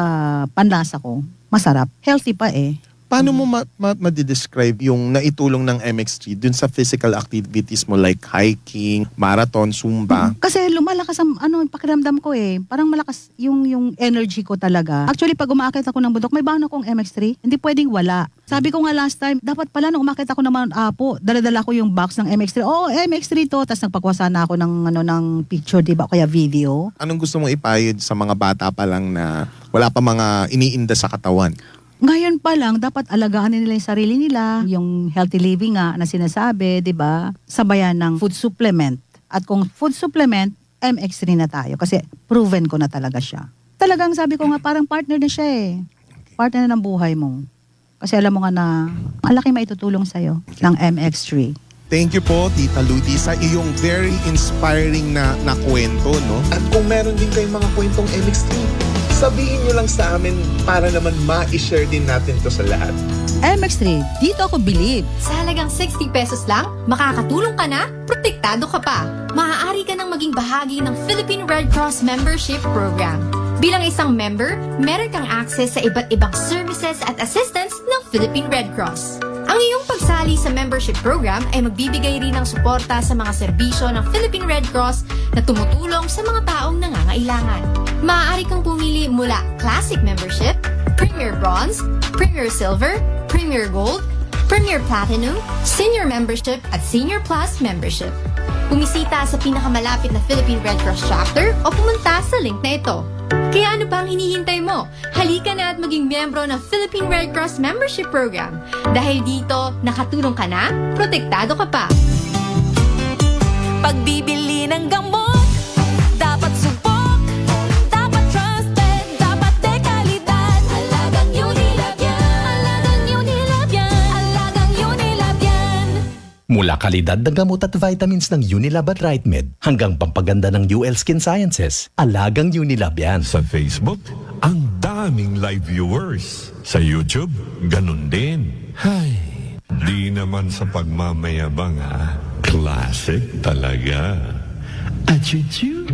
panlasa ko. Masarap. Healthy pa eh. Paano mo ma-describe yung naitulong ng MX3 dun sa physical activities mo like hiking, marathon, zumba? Kasi lumalakas ang pakiramdam ko eh. Parang malakas yung energy ko talaga. Actually, pag umaakit ako ng bundok, may baon akong MX3. Hindi pwedeng wala. Sabi ko nga last time, dapat pala nung umaakit ako ng Mount Apo, dala-dala ko yung box ng MX3. Oo, MX3 to. Tapos nagpakuha na ako ng picture, diba? Kaya video. Anong gusto mong ipayod sa mga bata pa lang na wala pa mga iniinda sa katawan? Ngayon pa lang, dapat alagaan nila yung sarili nila, yung healthy living nga na sinasabi, di ba? Sabayan ng food supplement. At kung food supplement, MX3 na tayo kasi proven ko na talaga siya. Talagang sabi ko nga, parang partner na siya eh. Partner na ng buhay mo. Kasi alam mo nga na malaki maitutulong sa'yo ng MX3. Thank you po, Tita Ludi, sa iyong very inspiring na kwento, no? At kung meron din kayong mga kwentong MX3, sabihin nyo lang sa amin para naman ma-share din natin to sa lahat. MX3, dito ako believe. Sa halagang 60 pesos lang, makakatulong ka na, protektado ka pa. Maaari ka nang maging bahagi ng Philippine Red Cross Membership Program. Bilang isang member, meron kang access sa iba't ibang services at assistance ng Philippine Red Cross. Ang iyong pagsali sa membership program ay magbibigay rin ng suporta sa mga serbisyo ng Philippine Red Cross na tumutulong sa mga taong nangangailangan. Maaari kang pumili mula Classic Membership, Premier Bronze, Premier Silver, Premier Gold, Premier Platinum, Senior Membership at Senior Plus Membership. Bumisita sa pinakamalapit na Philippine Red Cross chapter o pumunta sa link na ito. Kaya ano pa ang hinihintay mo? Halika na at maging miyembro ng Philippine Red Cross Membership Program. Dahil dito, nakatulong ka na, protektado ka pa. Pagbibili ng gamot, dapat subok, dapat trusted, dapat dekalidad. Alagang Unilab yan, alagang Unilab yan, alagang Unilab yan. Mula kalidad ng gamot at vitamins ng Unilab at RightMed hanggang pampaganda ng UL Skin Sciences, alagang Unilab yan. Sa Facebook, ang daming live viewers. Sa YouTube, ganun din. Hay, di naman sa pagmamayabang ha. Classic talaga. Achuchu.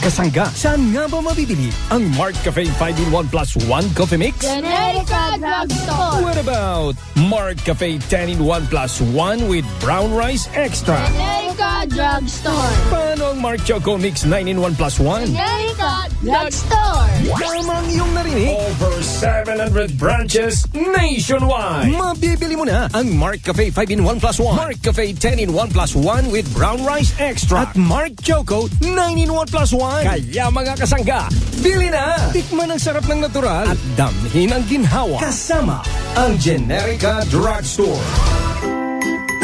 Kasangga, saan nga ba mabibili ang Mart Cafe 5-in-1 plus 1 coffee mix? Generica Drugstore. What about Mart Cafe 10-in-1 plus 1 with brown rice extra? Generica Drugstore. Paano ang Mart Choco Mix 9-in-1 plus 1? Generica Drugstore. Tamang iyong narinig. Over 700 branches nationwide. Mabibili mo na ang Mart Cafe 5-in-1 plus 1, Mart Cafe 10-in-1 plus 1 with brown rice extra, at Mart Choco 9-in-1 plus 1. Kaya mga kasangga, bili na! Tikman ang sarap ng natural at damhin ang ginhawa kasama ang Generica Drugstore.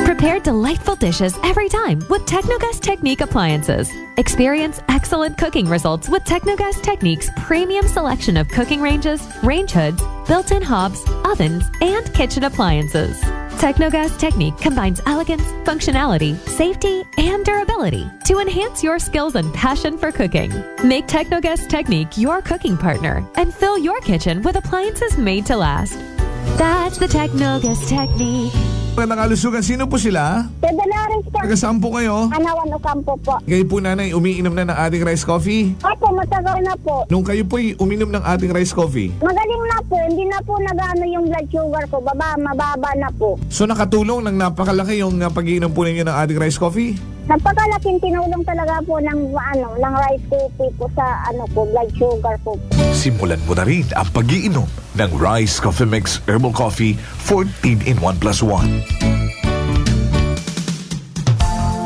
Prepare delightful dishes every time with Technogas Technique appliances. Experience excellent cooking results with Technogas Technique's premium selection of cooking ranges, range hoods, built-in hobs, ovens, and kitchen appliances. Technogas Technique combines elegance, functionality, safety, and durability to enhance your skills and passion for cooking. Make Technogas Technique your cooking partner and fill your kitchen with appliances made to last. That's the Technogas Technique. Magandang kalusugan. Sino po sila? Pedalaris po. Taga saan po kayo? Anawan Ocampo po. Kayo po, nanay, umiinom na ng ating rice coffee? Opo, matagal na po. Nung kayo po'y uminom ng ating rice coffee? Magaling na po. Hindi na po nag-ano yung blood sugar ko. Mababa na po. So nakatulong ng napakalaki yung pag-iinom po ninyo ng ating rice coffee? Napakalaking tinulong talaga po ng rice coffee po sa blood sugar po. Simulan mo na rin ang pag-iinom ng Rice Coffee Mix Herbal Coffee 14-in-1 plus 1.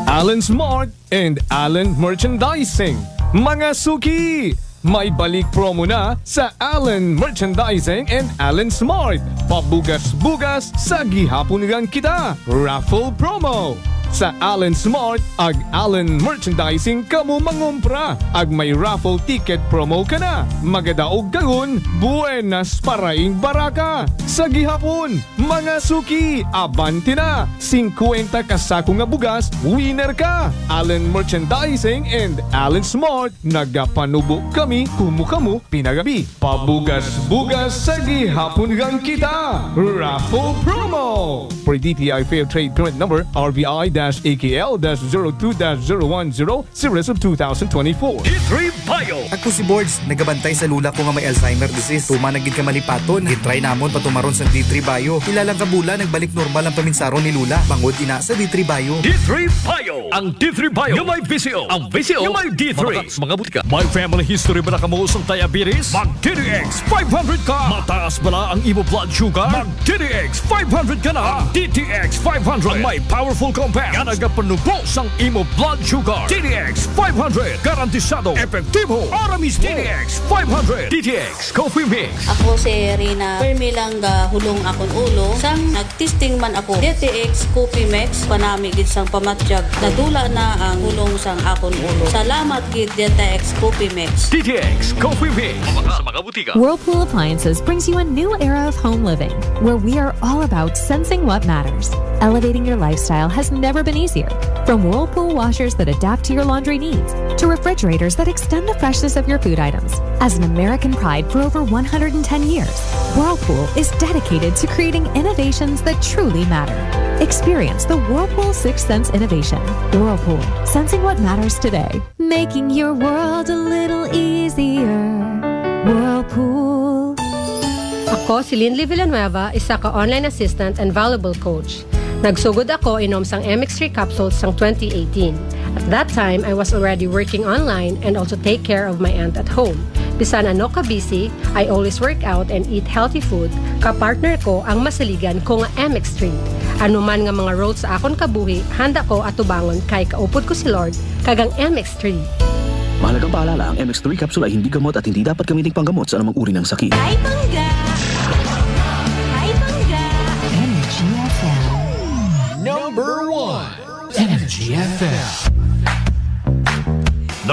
Allen Smart and Allen Merchandising. Mga suki! May balik promo na sa Allen Merchandising and Allen Smart. Pabugas-bugas sa gihaponigan kita. Raffle promo. Sa Allen Smart, ag Allen Merchandising kamo mangumpra. Ag may raffle ticket promo ka na. Magadaog kagun, buenas paraing baraka. Sa gihapon, mga suki, abanti na. 50 kasako nga bugas, winner ka. Allen Merchandising and Allen Smart, nagapanubo kami, kumukamu, pinagabi. Pabugas-bugas sa gihapon gang kita. Raffle promo. For DTI Fair Trade Permit Number, RBI-AKL-02-010, Series of 2024. D3 Bio. Ako si Boards, nagabantay sa lula ko nga may Alzheimer disease. Tumanagid ka malipaton, gitry namon patumaron sa D3 Bio. Ilalang kabula, nagbalik normal ang paminsaro ni Lula. Bangod ina sa D3 Bio. D3 Bio. Ang D3 Bio yung may VCO. Ang VCO yung may D3. Mga butika. May family history ba na kamuusong diabetes? Mag DTX 500 ka. Mataas ba ang imo blood sugar? Mag DTX 500 ka na. DTX 500. Ang may powerful compound. Nga nagapanubos ang imo blood sugar. DTX 500. Garantisado. Epektibo. Aramis DTX 500. DTX Coffee Mix. Ako si Rina. Permi lang hulong akong ulo. Sang nagtesting man ako. DTX Coffee Mix. Panami gid sang pamatjag. Nadula na ang hulong sang akong ulo. Salamat gid DTX Coffee Mix. DTX Coffee Mix. Sa mga butika. Whirlpool Appliances brings you a new era of home living, where we are all about sensing what matters. Elevating your lifestyle has never been easier. From Whirlpool washers that adapt to your laundry needs, to refrigerators that extend the freshness of your food items. As an American pride for over 110 years, Whirlpool is dedicated to creating innovations that truly matter. Experience the Whirlpool Sixth Sense innovation. Whirlpool, sensing what matters today. Making your world a little easier. Whirlpool. Ako si Linley Villanueva, isa ka online assistant and valuable coach. Nagsugod ako inom sang MX3 capsules sang 2018. At that time, I was already working online and also take care of my aunt at home. Bisan ano ka busy, I always work out and eat healthy food. Kapartner ko ang masaligan ko nga MX3. Ano man nga mga roads sa akon kabuhi, handa ko atubangon kay kaupod ko si Lord kagang MX3. Mahalagang paalala, ang MX3 capsule ay hindi gamot at hindi dapat gamitin panggamot sa anumang uri ng sakit. Ay, bangga! Ay, bangga! Energy FM. Number 1. Energy FM.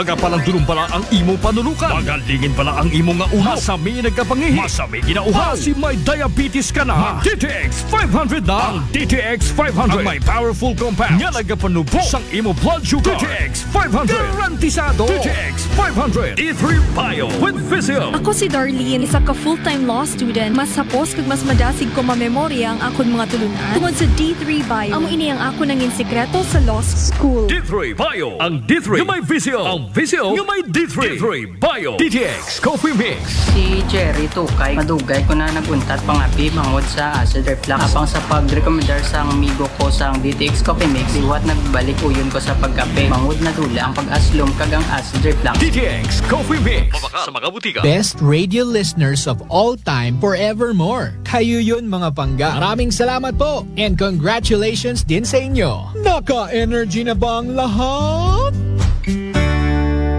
Nagapalang dulong pala ang imo panulukan. Magalingin pala ang imo nga ulo. Masami nagkapangihi. Masami ginauhaw. Si may diabetes ka na. DTX 500 na. Ang DTX 500 ang may powerful compounds nga nagapanubo sang imo blood sugar. DTX 500 garantisado. DTX 500 D3 Bio with Physio. Ako si Darlene, isa ka full-time law student. Mas hapos kag mas madasig ko mamemorya ang akon mga tulunan tungod sa D3 Bio. Amo ini ang ako nangin sekreto sa law school. D3 Bio. Ang D3 nga may Physio. Ang Physio nga may D3. D3 Bio. DTX Coffee Mix. Si Jerry Tukay, madugay ko na naguntat pangapi mangod sa acid reflux. Apang sa pag-recommendar sa amigo ko sa DTX Coffee Mix, iwat nagbalik uyon ko sa pagkape. Mangod na dula ang pag-aslom kag ang acid reflux. DTX Coffee Mix. Mabaka sa mga butika. Best radio listeners of all time forevermore. Kayo yun mga pangga. Maraming salamat po and congratulations din sa inyo. Naka-energy na ba ang lahat?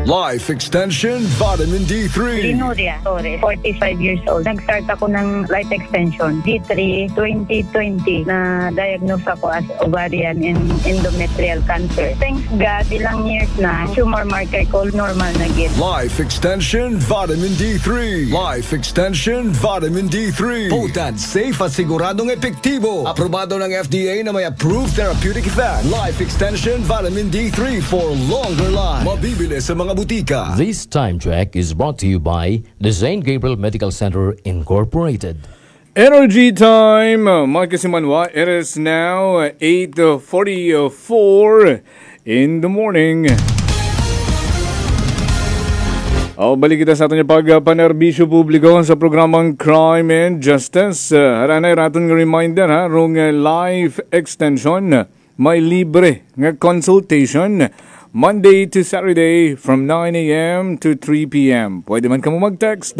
Life Extension Vitamin D3. Linuria Torres, 45 years old. Nag-start ako ng life extension, D3, 2020, na diagnose ako as ovarian and endometrial cancer. Thanks God, ilang years na, tumor marker ko normal na gid. Life Extension Vitamin D3. Life Extension Vitamin D3. Potent, safe at siguradong epektibo. Aprobado ng FDA na may approved therapeutic effect. Life Extension Vitamin D3 for longer life. Mabibili sa mga butika. This time check is brought to you by the St. Gabriel Medical Center Incorporated. Energy time, mga kasimanwa. It is now 8:44 in the morning. Balik kita sa ating pagpanerbisyo publiko sa programang Crime and Justice. Haranay raton ng reminder ha, rong life extension, may libre nga consultation Monday to Saturday from 9 a.m. to 3 p.m. Pwede man ka mo mag-text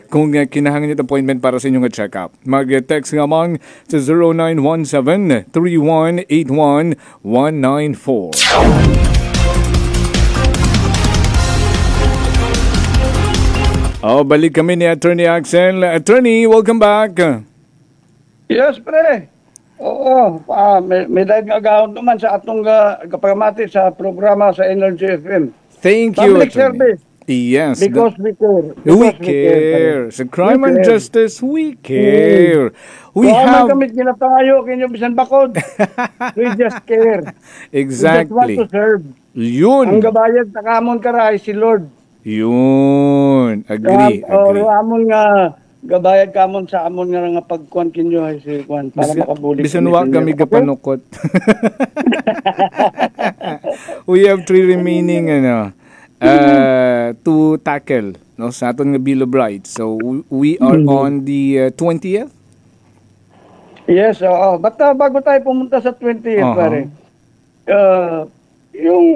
kung kinahanglan niyo appointment para sa inyong check-up. Mag-text nga mang sa 0917-3181-194. Balik kami ni Attorney Axel. Attorney, welcome back. Yes, pre. Oo, may dahil nga gahon naman sa atong kapamati sa programa sa Energy FM. Thank you, Public Attorney. service. Yes. Because we care. We care. Sa crime and justice, we care. We have... kami ginapangayo kinyo bisan bakod. We just care. Exactly. We just want to serve. Yun. Ang gabayad sa kamon karay si Lord. Yun. Agree. Amon nga gabayad kamon sa amon nga pagkuan kinyo ay si Juan para makabuli. Bisan wa kami kapanukot. We have 3 remaining to tackle no sa aton nga Bill of Rights. So we are on the 20th. Yes, but bago tayo pumunta sa 20th pare. Yung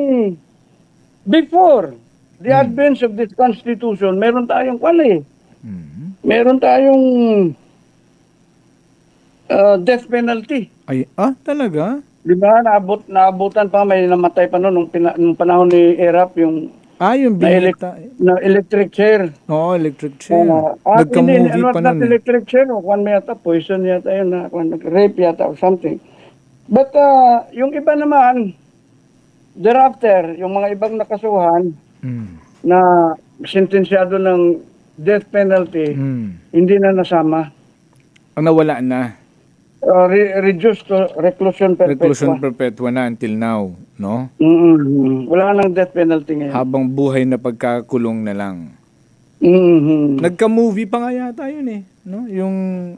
before the advent of this constitution, meron tayong meron tayong death penalty. Ay, talaga? Di ba, naabutan pa, may namatay pa noon nung panahon ni Erap, yung yung na electric chair. Oo, electric chair. Nagka-movie pa noon. Electric chair, kung may yata, poison yata yun, rape yata or something. But yung iba naman, thereafter, yung mga ibang nakasuhan na sentensyado ng death penalty, hindi na nasama. Ang nawala na. Reduced to reclusion perpetua. Reclusion perpetua na until now, no? Wala nang death penalty ngayon. Habang buhay na pagkakulong na lang. Nagka-movie pa nga yata yun no? Yung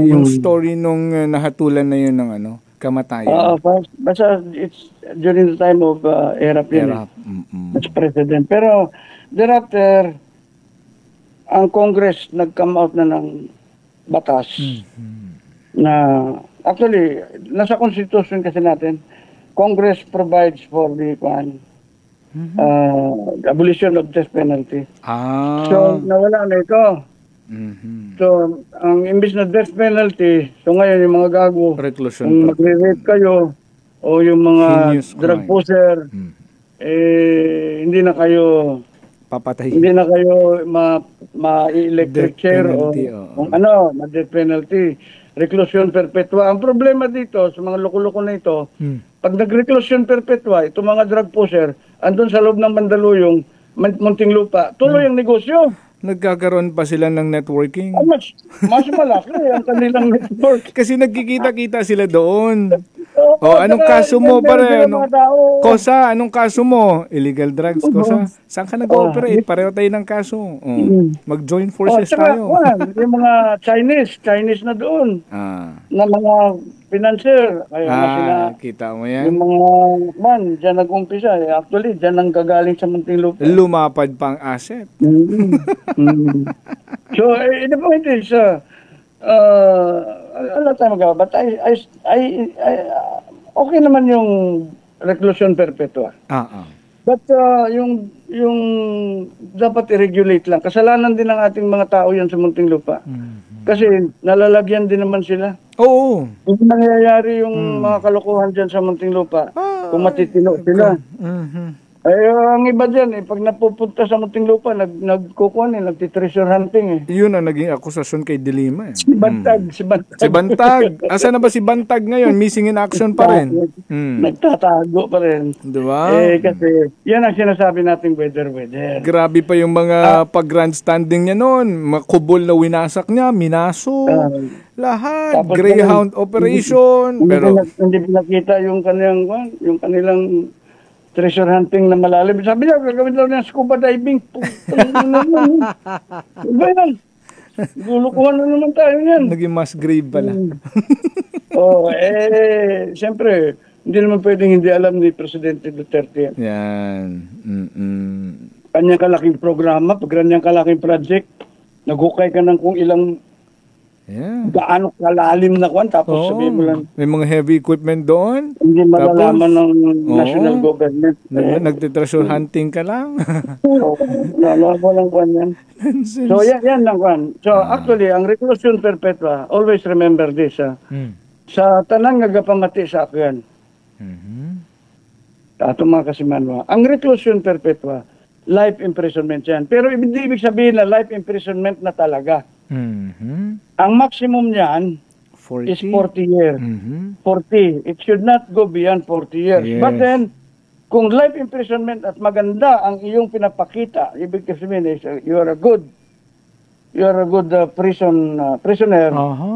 yung story nung nahatulan na yun ng kamatayan. Basta it's during the time of Erap yun. As president. Pero thereafter, ang Congress nag-come out na ng batas na actually nasa Constitution kasi natin, Congress provides for the abolition of death penalty. So nawala na ito. So ang imbis na death penalty, so ngayon yung mga gago, kung magre-rape kayo o yung mga drug pusher, hindi na kayo papatay. Hindi na kayo ma-electric chair o kung ma-death penalty. reclusion perpetua. Ang problema dito sa mga loko-loko na ito, pag nag-reclusion perpetua, itong mga drug pusher, andun sa loob ng Mandaluyong, Muntinlupa, tuloy ang negosyo. Nagkakaroon pa sila ng networking. Mas malaki ang kanilang network. Kasi nagkikita-kita sila doon. Anong kaso mo pare? Kosa, anong kaso mo? Illegal drugs, Kosa. Saan ka nag-ooperate? Pareho tayo ng kaso. Mag-join forces tayo. Yung mga Chinese na doon. Na mga financier. Kaya kita mo yan. Yung mga dyan nag-umpisa. Actually, dyan ang gagaling sa Muntinlupa. Lumapad pang asset. So, the point is, ano tayo magawa? But okay naman yung reclusion perpetua. But yung dapat i-regulate lang. Kasalanan din ng ating mga tao yan sa Muntinlupa. Kasi nalalagyan din naman sila. Oo. Hindi nangyayari yung mga kalokohan dyan sa Muntinlupa. Kung matitino sila. Ang iba dyan, pag napupunta sa Muntinlupa, nagtitreasure hunting. Yun ang naging akusasyon kay Dilima. Si Bantag. Asa na ba si Bantag ngayon? Missing in action pa rin. Nagtatago pa rin. Diba? Kasi yan ang sinasabi nating weather. Grabe pa yung mga pag-grandstanding niya noon. Makubol na winasak niya, minaso. Lahat. Greyhound operation. Pero hindi pinakita yung kanilang treasure hunting na malalim. Sabi niya, gagawin daw niya scuba diving. Diba yan? Lulukuhan na naman tayo yan. Naging mass grave pala. Siyempre, hindi naman pwedeng hindi alam ni Presidente Duterte yan. Yan. Kanyang kalaking programa, pag kanyang kalaking project, naghukay ka ng kung ilang gaano kalalim na kwan, tapos sabihin mo lang. May mga heavy equipment doon. Hindi malalaman ng national government. Nagtitreasure hunting ka lang. Nalaman mo lang kwan yan. So yan lang kwan. So actually, ang reclusion perpetua, always remember this. Sa tanang nagapamati sa akin, ato mga kasimanwa, ang reclusion perpetua, life imprisonment yan. Pero ibig sabihin na life imprisonment na talaga. Ang maximum niyan is 40 years. 40. It should not go beyond 40 years. Yes. But then, kung life imprisonment at maganda ang iyong pinapakita, ibig sabihin is you are a good prisoner,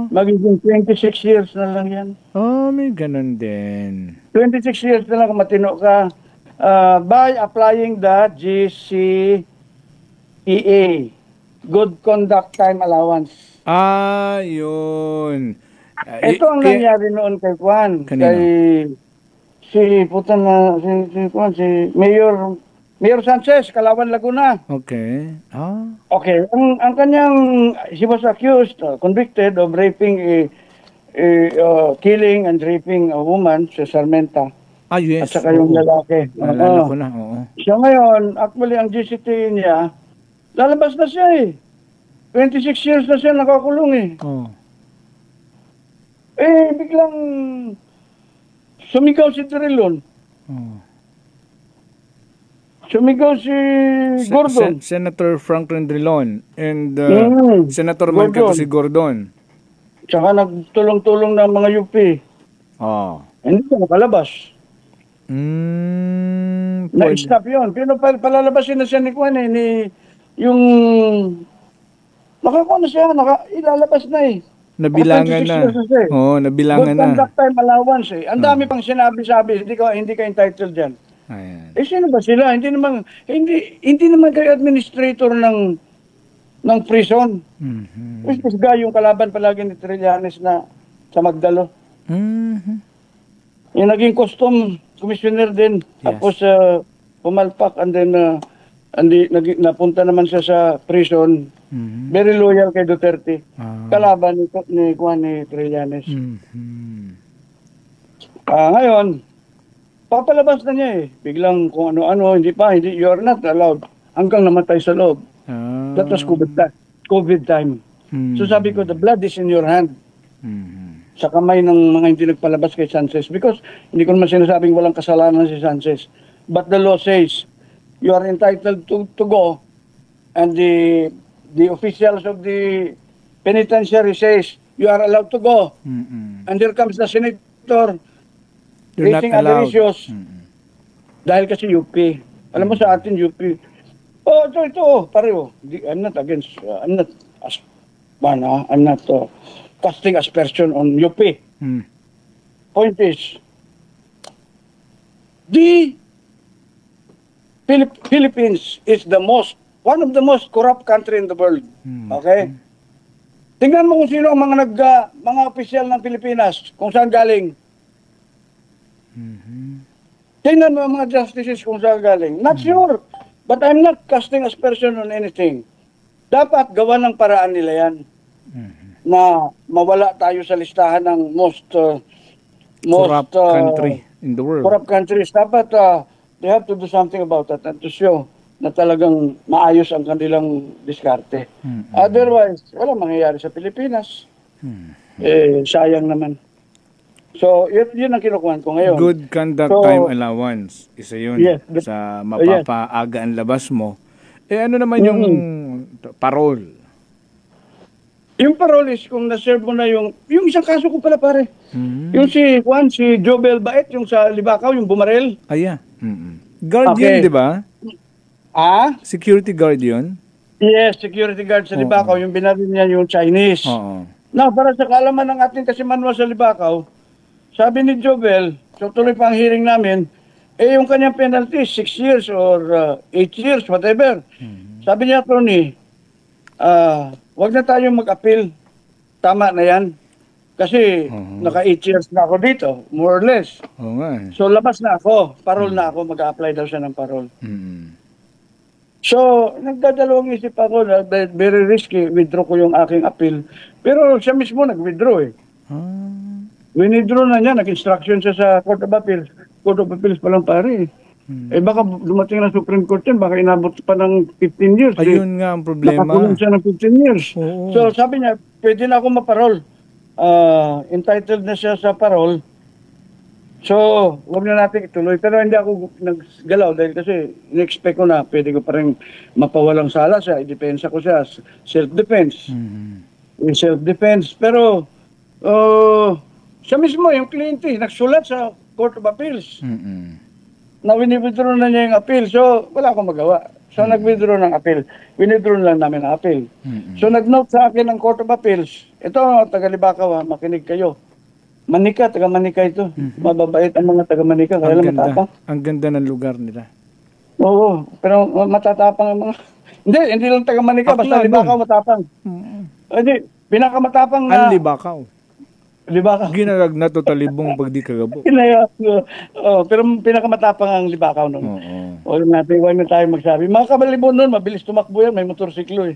magiging 26 years na lang yan. May ganun din. 26 years na lang kung matino ka by applying the GCEA. Good Conduct Time Allowance. Yun. Ito ang nangyari noon kay Juan. Kay si Mayor Sanchez, Calauan, Laguna. Okay. Okay. Ang kanyang, he was accused, convicted of raping killing and raping a woman sa Sarmenta. Yes. At saka yung lalaki. Naalala ko na, oo. So ngayon, actually, ang GCT niya, lalabas na siya 26 years na siya nakakulong biglang sumigaw si Trilon. Sumigaw si Gordon. Senator Franklin Drilon and Senator Mancato si Gordon. Tsaka nagtulong-tulong ng mga UP. Hindi siya nakalabas. Na-stop yun. Pero palalabasin na siya ni Juan yung nakakuha na siya, ilalabas na Nabilangan na. Nabilangan na. Conduct time allowance Ang dami pang sinabi-sabi, hindi ka entitled dyan. Sino ba sila? Hindi naman kayo administrator ng prison. This guy yung kalaban palagi ni Trillanes na sa Magdalo. Yung naging custom commissioner din. Tapos pumalpak and then napunta naman siya sa prison. Very loyal kay Duterte. Kalaban ni Juan ni Trillanes. Ngayon, papalabas na niya Biglang kung ano-ano, hindi, you are not allowed. Hanggang namatay sa loob. That was COVID time. So sabi ko, the blood is in your hand. Sa kamay ng mga hindi nagpalabas kay Sanchez. Because hindi ko naman sinasabing walang kasalanan si Sanchez. But the law says, you are entitled to go. And the officials of the penitentiary says, you are allowed to go. And here comes the senator You're not raising allowed. avaricious. Dahil kasi UP. Alam mo sa atin, UP. Oh, ito, pareho. I'm not against, I'm not casting aspersion on UP. Point is, the Philippines is one of the most corrupt country in the world. Okay? Tingnan mo kung sino ang mga opisyal ng Pilipinas, kung saan galing. Tingnan mo ang mga justices kung saan galing. Not sure, but I'm not casting aspersion on anything. Dapat gawa ng paraan nila yan na mawala tayo sa listahan ng most corrupt country in the world. Corrupt countries. Dapat they have to do something about that and to show na talagang maayos ang kanilang diskarte. Otherwise, wala mangyayari sa Pilipinas. Sayang naman. So, yun ang kinukuhan ko ngayon. Good conduct time allowance. Isa yun. Yes, sa mapapaaga ang labas mo. Ano naman yung parole? Yung parole is kung na-serve mo na yung isang kaso ko pala pare. Yung si Jobel Bait, yung sa Libakaw, yung bumarel. Yeah. Guard yun, di ba? Security guard yun? Yes, security guard sa Libakaw. Yung binaril niya yung Chinese. Now, para sa kaalaman ng ating kasimanwa sa Libakaw, sabi ni Jobel, so tuloy pa ang hearing namin, yung kanyang penalty, 6 years or 8 years, whatever. Sabi niya, Tony, wag na tayo mag-appeal. Tama na yan. Kasi naka 8 years na ako dito, more or less. So labas na ako, parol na ako, mag-a-apply daw siya ng parol. So, nagdadalawang isip ako na very risky, withdraw ko yung aking appeal. Pero siya mismo nag-withdraw eh. Winidraw na niya, nag-instruction siya sa Court of Appeals. Court of Appeals pa lang pare. Baka dumating na Supreme Court yan, baka inabot pa ng 15 years. Ayun nga ang problema. Nakakulong siya ng 15 years. So sabi niya, pwede na ako maparol. Entitled na siya sa parol. So, huwag na natin ituloy. Pero hindi ako naggalaw dahil kasi in-expect ko na pwede ko pa rin mapawalang sala siya. I-depensa ko siya. Self-defense. Self-defense. Pero, siya mismo, yung kliyente, nagsulat sa Court of Appeals. Na wini-withdraw na niya yung appeal. So, wala akong magawa. So, nag-withdraw ng appeal. Wini-withdraw lang namin ang appeal. So, nag-note sa akin ng Court of Appeals, ito, taga-Libakaw, makinig kayo. Manika, taga-Manika ito. Mababait ang mga taga-Manika. Kaya lang matapang. Ang ganda ng lugar nila. Oo, pero matatapang ang mga... Hindi lang taga-Manika, basta Libakaw matapang. Hindi, pinakamatapang na... Ang Libakaw. Libakaw. Ginagag na to talibong pag di kagabo. Pero pinakamatapang ang Libakaw nun. Huwag na tayo magsabi. Mga kabalibon nun, mabilis tumakbo yan. May motorsiklo eh.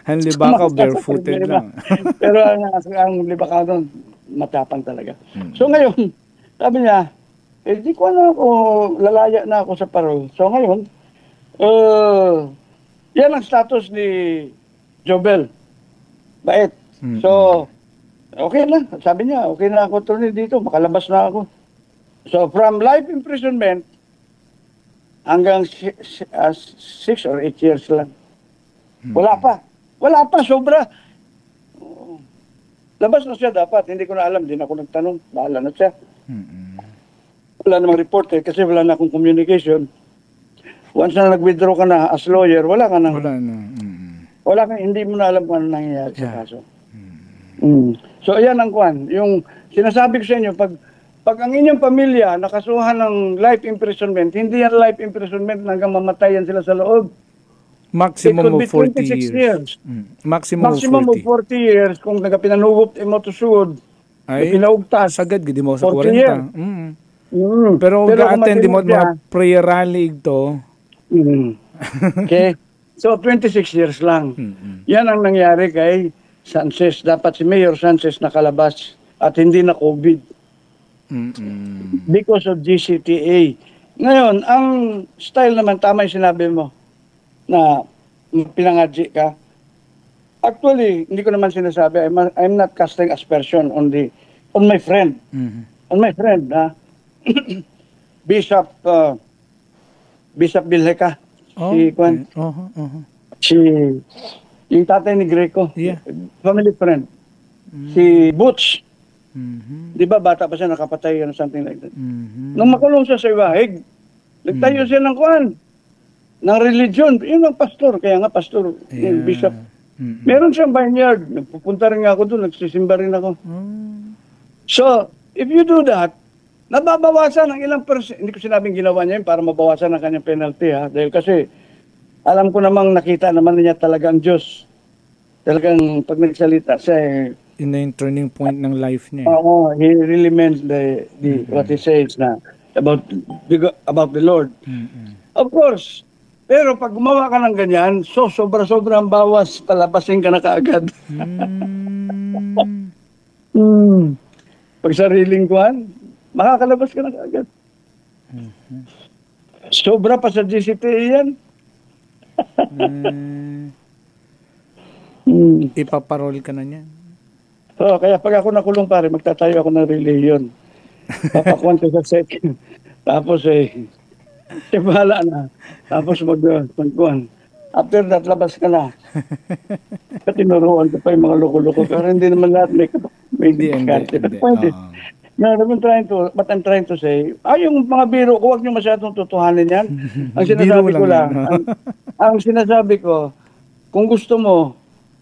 Ang Libakaw, barefooted lang. Pero ang Libakaw nun, matapang talaga. So ngayon, sabi niya, di ko na ako, lalaya na ako sa parol. So ngayon, yan ang status ni Jobel Bait. So, okay na. Sabi niya, okay na ako tuloy dito. Makalabas na ako. So, from life imprisonment hanggang 6 or 8 years lang. Wala pa. Wala pa. Sobra. Labas na siya dapat. Hindi ko na alam. Hindi na ako nagtanong. Bahala na siya. Wala namang report eh. Kasi wala na akong communication. Once na nag-withdraw ka na as lawyer, wala ka na. Wala ka. Hindi mo na alam kung ano nangyayari sa kaso. So, ayan ang kwan. Yung sinasabi ko sa inyo, pag ang inyong pamilya nakasuhan ng life imprisonment, hindi yan life imprisonment hanggang mamatayan sila sa loob. Maximum of 40 years. Maximum of 40 years kung nagapinanugot mo to suod, ay pinaugtas. Sagad, gidi mo sa 40. Pero ga-attend mo mga prayer rally ito. Okay? So, 26 years lang. Yan ang nangyari kay Sanchez. Dapat si Mayor Sanchez nakalabas at hindi na COVID. Because of GCTA. Ngayon, ang style naman, tama yung sinabi mo na pinangadji ka. Actually, hindi ko naman sinasabi, I'm not casting aspersion on my friend. On my friend, Bishop Bilheka. Si yung tatay ni Greco, family friend. si Butch. Di ba, bata pa siya, nakapatay, something like that. Nung makulong siya sa Iwahig, nagtayo siya ng kuwan, ng religion. Yun ang pastor, kaya nga pastor, yung bishop. Meron siyang vineyard. Nagpupunta rin ako doon, nagsisimba rin ako. So, if you do that, nababawasan ng ilang percent. Hindi ko sinabing ginawa niya yun para mabawasan ang kanyang penalty, ha? Dahil kasi, alam ko namang nakita naman niya talagang Diyos. Talagang pag nagsalita siya, yun na yung turning point ng life niya. Oo, he really meant the what he says na about the Lord. Of course, pero pag gumawa ka ng ganyan, sobra-sobrang bawas, palabasin ka na kaagad. Pag sariling kuhan, makakalabas ka na kaagad. Sobra pa sa GCPA yan. Ipaparol ka na niya. So, kaya pag ako nakulong pare, magtatayo ako ng religion. Papakuan ko sa second. Tapos bahala na. Tapos magkuhan. After that, labas ka na. Tinuruan ko pa yung mga loko-loko. Pero hindi naman lahat may diskarte. The point is, what I'm trying to say, yung mga biro ko, huwag nyo masyadong tutuhanin yan. Ang sinasabi ko lang, ang sinasabi ko, kung gusto mo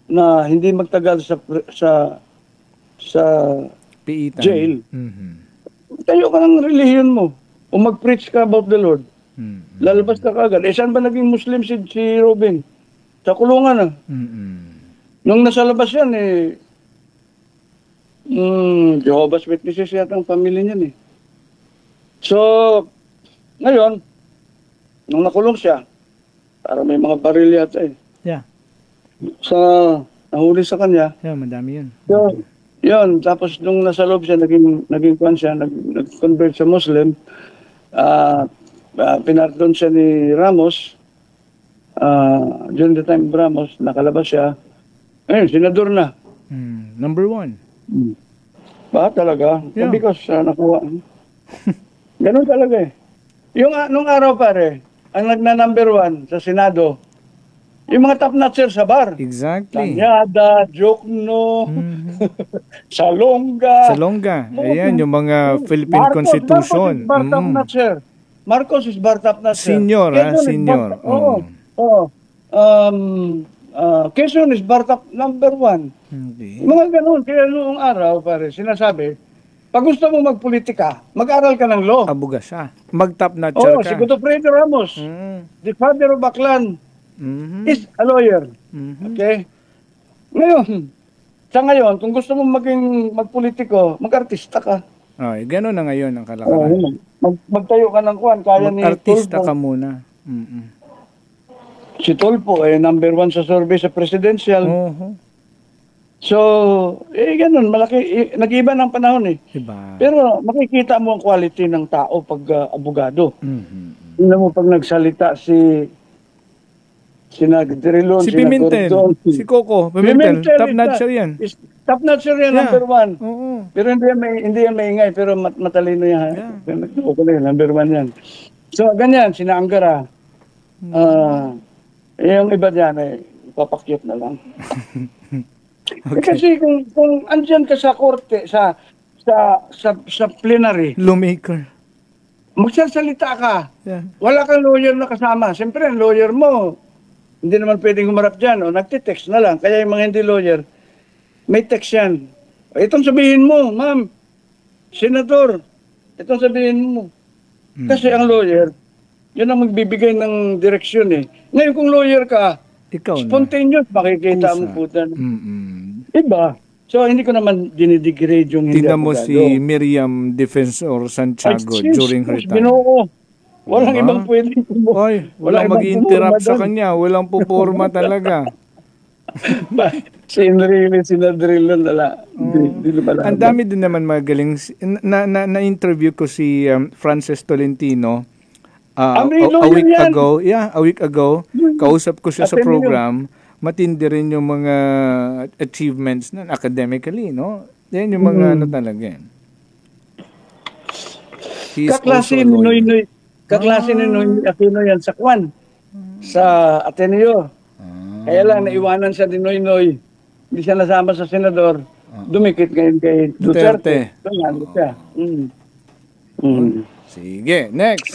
na hindi magtagal sa jail, tayo ka ng relihiyon mo o mag-preach ka about the Lord. Lalabas ka kagad. Saan ba naging Muslim si Robin? Sa kulungan na. Nung nasa labas yan, Jehovah's Witnesses yata ang pamilya niyan So, ngayon, nung nakulong siya, para may mga baril yata Yeah. Nahuli sa kanya. Yeah, madami yun. So, yun, tapos nung nasa loob siya, naging kwan siya, nag-convert sa Muslim. Pinardon siya ni Ramos. During the time of Ramos, nakalabas siya. Ayun, senador na. Number 1. Ba talaga? Yeah. Because nakuha. Ganun talaga nung araw pare, ang nagna-number 1 sa Senado, yung mga top-notcher sa bar. Exactly. Tanyada, Jokno, Salonga. Ayan, yung mga Philippine Constitution. Marcos is bar top-notcher. Senior, senior. Quezon is bar top number 1. Mga ganun. Kaya noong araw, pare, sinasabi, pag gusto mo magpolitika, mag-aral ka ng law. Abuga siya. Mag-top-notcher ka. Si Godofredo Ramos, the father of Baclan, is a lawyer. Okay? Ngayon, kung gusto mo magpolitiko, mag-artista ka. Gano'n na ngayon ang kalakaran. Magtayo ka ng kuwan, kaya ni Mag-artista ka muna. Si Tulfo, number 1 sa survey sa presidential. So, ganun, malaki, nag-iba ng panahon Iba. Pero makikita mo ang quality ng tao pag abogado. Tingnan mo pag nagsalita si Nagdirilon, si Pimentel, si Coco, Pimentel, top-notcher yan. Top-notcher yan, number 1. Pero hindi yan maingay, pero matalino yan. Number 1 yan. So, ganyan, sina Angara. Yung iba dyan, papakyot na lang. Kasi kung andyan ka sa korte, sa plenary, lawmaker, magsasalita ka. Wala kang lawyer na kasama. Siyempre, ang lawyer mo, hindi naman pwedeng humarap dyan. Nagtitext na lang. Kaya yung mga hindi lawyer, may text yan. Itong sabihin mo, ma'am, senador, itong sabihin mo. Kasi ang lawyer, yun ang magbibigay ng direksyon Ngayon kung lawyer ka, spontaneous, makikita mo po. Iba. So, hindi ko naman dinidegrade yung hindi tingnan mo si Miriam Defensor Santiago during her time. Walang ibang pwedeng walang mag-interrupt sa kanya. Walang puporma talaga. Sinadrilon nala. Ang dami din naman magaling. Na-interview ko si Frances Tolentino a week ago. Kausap ko siya sa program. Matindi rin yung mga achievements na academically, no? Yan yung mga talaga yan. Kaklase ni Noy Aquino yan sa Kwan, sa Ateneo. Kaya lang, naiwanan siya ni Noy. Hindi siya nasama sa senador. dumikit ngayon kay Duterte. Ganyan siya. Sige, next.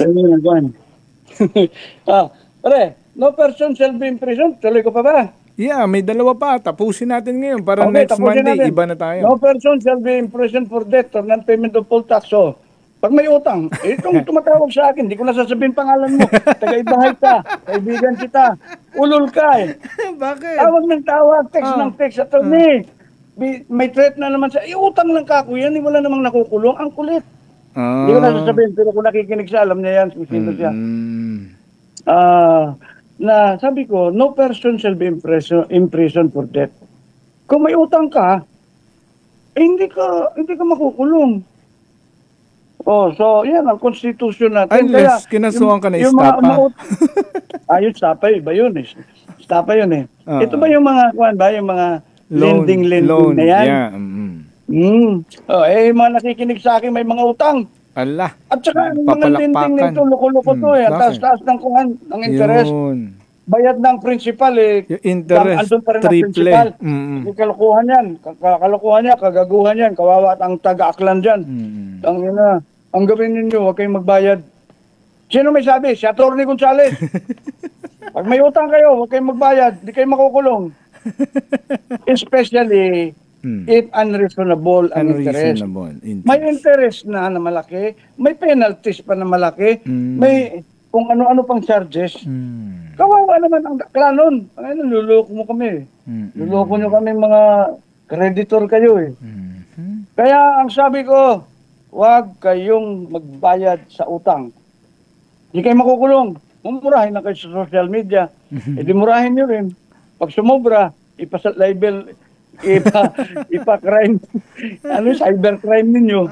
Pare, no person shall be imprisoned. Tuloy ko pa ba? Yeah, may dalawa pa. Tapusin natin ngayon para next Monday, iba na tayo. No person shall be imprisoned for debt or non-payment of full tax. So, pag may utang, itong tumatawag sa akin, hindi ko na sasabihin pangalan mo. Tagaibahay ka, kaibigan kita, ulol ka eh. Bakit? Tawag ng tawag, text ng text. Attorney, may threat na naman sa, utang lang ka ako yan, wala namang nakukulong. Ang kulit. Hindi ko na sasabihin, pero kung nakikinig siya, alam niya yan, sino siya. Na sabi ko, no person shall be imprisoned for debt. Kung may utang ka, hindi ka makukulong. So yan ang constitution natin. Unless kinasuhan ka na istapa. Yung stapa ba yun eh. Stapa yun eh. Ito ba yung mga yung mga lending na yan? Yeah. Mga nakikinig sa akin may mga utang. Allah. At saka mga lending nito, loko-loko to eh. Ang taas-taas ng interest. Yun. Bayad ng principal eh. Yung interest, andun pa rin triple. Hindi kalokohan yan. Kalokohan yan, kagaguhan yan. Kawawa at ang taga-aklan dyan. Ang gawin ninyo, huwag kayong magbayad. Sino may sabi? Si Atty. Gonzales. Pag may utang kayo, huwag kayong magbayad. Hindi kayo makukulong. Especially if unreasonable ang interest. May interest na malaki. May penalties pa na malaki. May kung ano-ano pang charges. Kawawa naman ang klanon. Luloko mo kami. Luloko nyo kami mga creditor kayo eh. Kaya ang sabi ko, huwag kayong magbayad sa utang. Hindi kayo makukulong. Mumurahin na kayo sa social media. Di murahin nyo rin. Pag sumobra, ipasa-libel, ipa-crime. Cybercrime ninyo.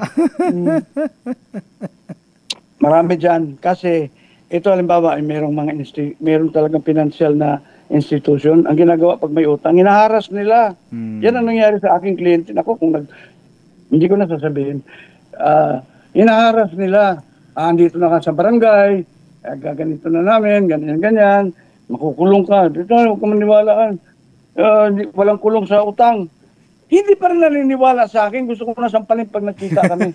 Marami dyan. Kasi, ito halimbawa, meron talagang financial na institution. Ang ginagawa pag may utang, hinaharas nila. Yan ang nangyari sa aking kliyente. Ako, hindi ko na sasabihin. Hinaharas nila. Andito na ka sa barangay, gaganito na namin, ganyan, makukulong ka. Dito, huwag ka maniwalaan. Walang kulong sa utang. Hindi pa rin naniniwala sa akin. Gusto ko na sampalin pag nakita kami.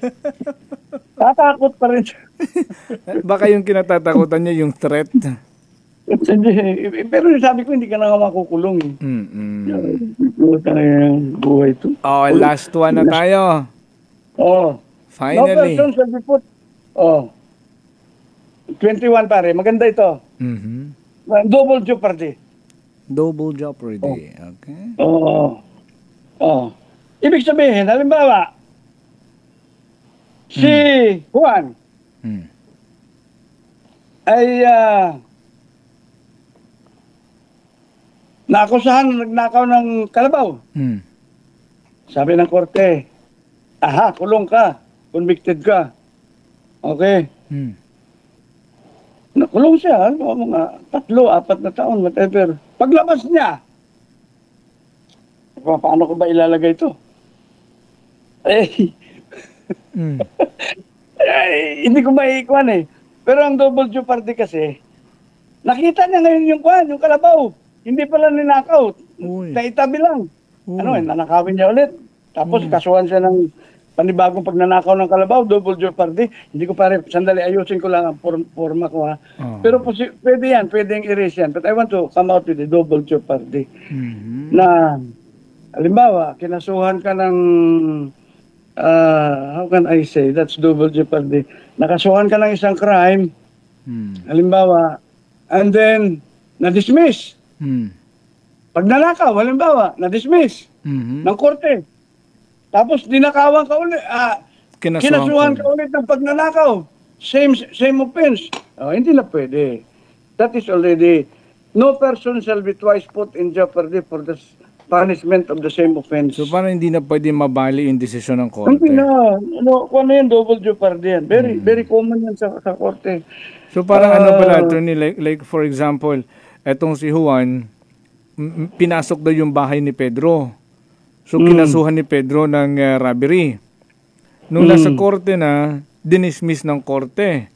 Tatakot pa rin siya. Baka yung kinatatakutan niya yung threat. Pero sabi ko, hindi ka na nga makukulong. Buhay ito. Last one na tayo. Finally. No person shall be put. 21 pare. Maganda ito. Double jeopardy. Double jeopardy. Okay. Ibig sabihin, halimbawa, si Juan ay naakusahan nagnakaw ng kalabaw. Sabi ng korte, kulong ka, convicted ka. Okay. Nakulong siya, mga 3-4 na taon, whatever. Paglabas niya, paano ko ba ilalagay ito? Hindi ko maiikuan eh. Pero ang double jeopardy kasi, nakita niya ngayon yung kalabaw. Hindi pala ninakaw. Naitabi lang. Nanakawin niya ulit. Tapos kasuhan siya ng panibagong pagnanakaw ng kalabaw, double jeopardy. Hindi ko pare, sandali, ayusin ko lang ang forma ko ha. Pero pwede yan, pwedeng erase yan. But I want to come out with a double jeopardy. Na, halimbawa, kinasuhan ka ng, how can I say, that's double jeopardy. Nakasuhan ka ng isang crime, halimbawa, and then, na-dismiss. Pag nanakaw, halimbawa, na-dismiss ng korte. Tapos dinakawan ka ulit, kinasuhan ka ulit ng pagnanakaw. Same offense. Hindi na pwede. That is already, no person shall be twice put in jeopardy for the punishment of the same offense. So parang hindi na pwede mabali yung desisyon ng korte? Hindi na. Kung ano yan, double jeopardy yan. Very common yan sa korte. So parang pala, attorney, like for example, etong si Juan, pinasok daw yung bahay ni Pedro. So, kinasuhan ni Pedro ng robbery. Nung nasa korte na, dinismiss ng korte.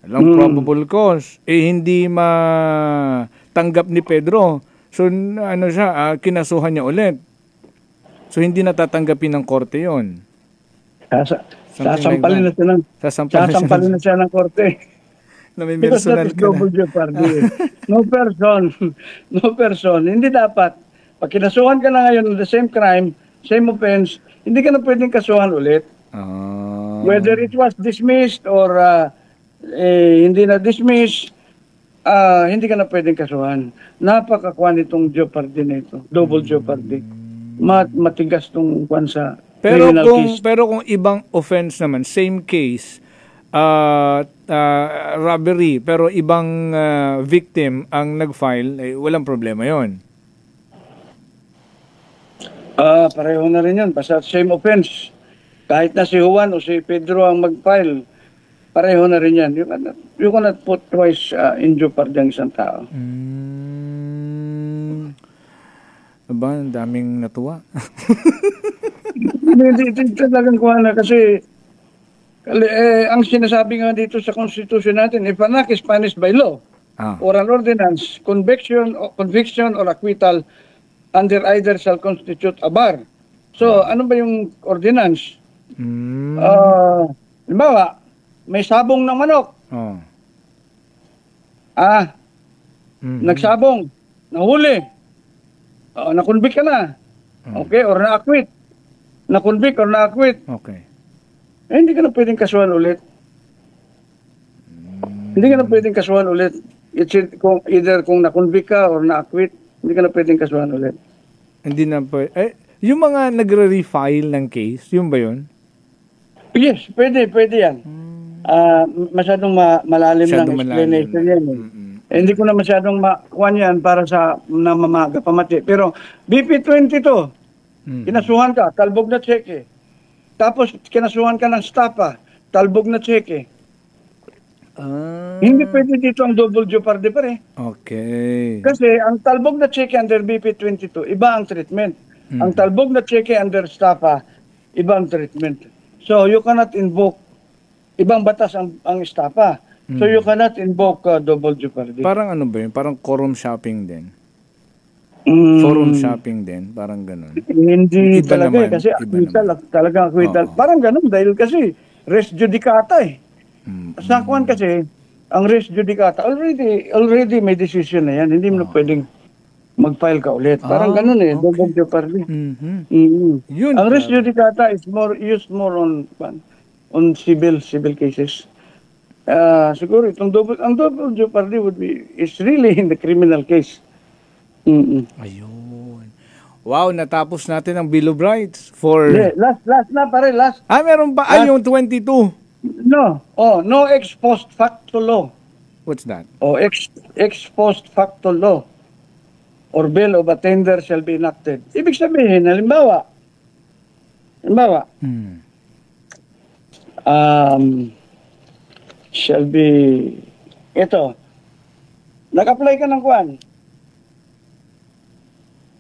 Walang probable cause. Hindi matanggap ni Pedro. So, kinasuhan niya ulit. So, hindi natatanggapin ng korte yun. Sasampalin na siya ng korte. Na may Because personal that is double jeopardy. No person. Hindi dapat. Pag kinasuhan ka na ngayon of the same crime, same offense, hindi ka na pwedeng kasuhan ulit. Whether it was dismissed or hindi na dismissed, hindi ka na pwedeng kasuhan. Napakakuan itong jeopardy na ito. Double jeopardy. Matigas itong kuan sa criminal case. Pero kung ibang offense naman, same case, robbery, pero ibang victim ang nag-file, walang problema yon. Pareho na rin yun. Basta same offense. Kahit na si Juan o si Pedro ang mag-file, pareho na rin yan. You cannot put twice in jeopardy ang isang tao. Aba, ang daming natuwa. Hindi talagang kuha na kasi ang sinasabi nga dito sa Constitution natin, if an act is punished by law or an ordinance, conviction or acquittal under either shall constitute a bar. So, ano ba yung ordinance? Halimbawa, may sabong ng manok. Nagsabong, nahuli, na-convict ka na. Okay, or na-acquit. Na-convict or na-acquit. Okay. Hindi ka na pwedeng kasuhan ulit. Hindi ka na pwedeng kasuhan ulit. Either kung na-convict ka or na-acquit, hindi ka na pwedeng kasuhan ulit. Hindi na pwede. Yung mga nagre-refile ng case, yun ba yun? Yes, pwede yan. Masyadong malalim ng explanation yan. Hindi ko na masyadong makuhan yan para sa namamaga pamati. Pero BP22, kinasuhan ka, talbog na cheque. Tapos kinasuhan ka ng stapa, talbog na cheque. Hindi pwede dito ang double jeopardy pa rin. Okay. Kasi ang talbog na cheque under BP22, iba ang treatment. Ang talbog na cheque under stapa, iba ang treatment. So you cannot invoke, ibang batas ang stapa. So you cannot invoke double jeopardy. Parang ano ba yun? Parang quorum shopping din. Forum shopping din, parang ganun. Hindi iba talaga naman, kasi acquittal, talagang acquittal. Parang ganun dahil kasi res judicata eh. Sa kuwan kasi, ang res judicata, already may decision na yan. Hindi mo na pwedeng mag-file ka ulit. Parang ganun eh, double jeopardy. Ang res judicata is used more on civil cases. Siguro ang double jeopardy is really in the criminal case. Ayun. Wow, natapos natin ang Bill of Rights for... Last na pare, last. Meron pa yung 22. No. No ex post facto law. What's that? Ex post facto law or bill of attainder shall be enacted. Ibig sabihin, halimbawa, shall be, ito, nag-apply ka ng kuwan.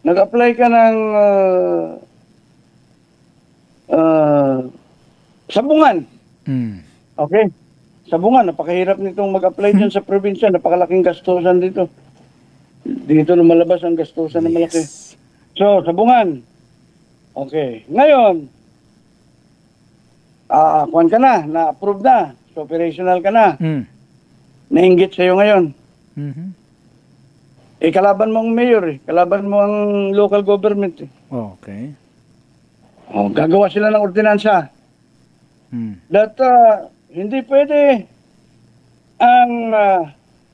Nag-apply ka ng sabungan. Okay? Sabungan, napakahirap nitong mag-apply dyan sa probinsya. Napakalaking gastusan dito. Dito lumalabas ang gastusan na malaki. So, sabungan. Okay. Ngayon, kuwan ka na, na-approve na. So, operational ka na. Nainggit sa'yo ngayon. Kalaban mo ang mayor eh. Kalaban mo ang local government eh. Okay. Gagawa sila ng ordinansa. That hindi pwede ang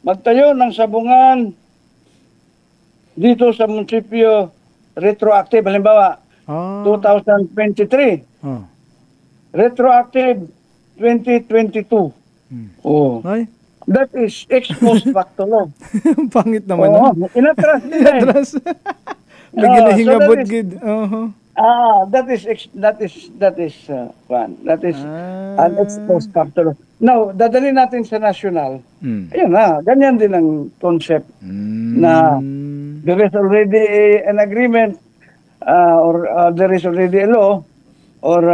magtayo ng sabungan dito sa munisipyo retroactive. Halimbawa, 2023. Retroactive 2022. Ay? That is ex post facto law. Pangit naman. Inatras nila. Lagi na hingabot gid. That is an ex post facto law. Now, dadalhin natin sa national. Ayun na, ganyan din ang concept na there is already an agreement or there is already a law or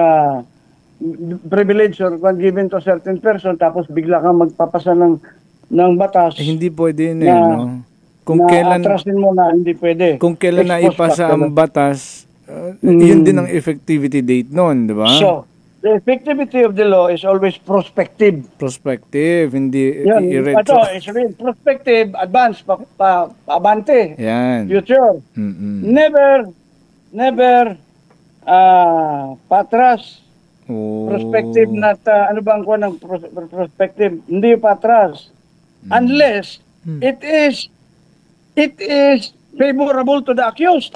privilege or given to a certain person tapos bigla kang magpapasa ng batas. Hindi pwede no? Kung kailan atrasin mo na hindi pwede. Kung kailan na ipasa ang batas, Yun din ang effectivity date nun, di ba? So, the effectivity of the law is always prospective. Prospective, hindi Ito, it's really prospective, advance, abante. Yan. Future. Never patras. Prospective ano ba ang kuha ng prospective? Hindi patras. Unless it is favorable to the accused.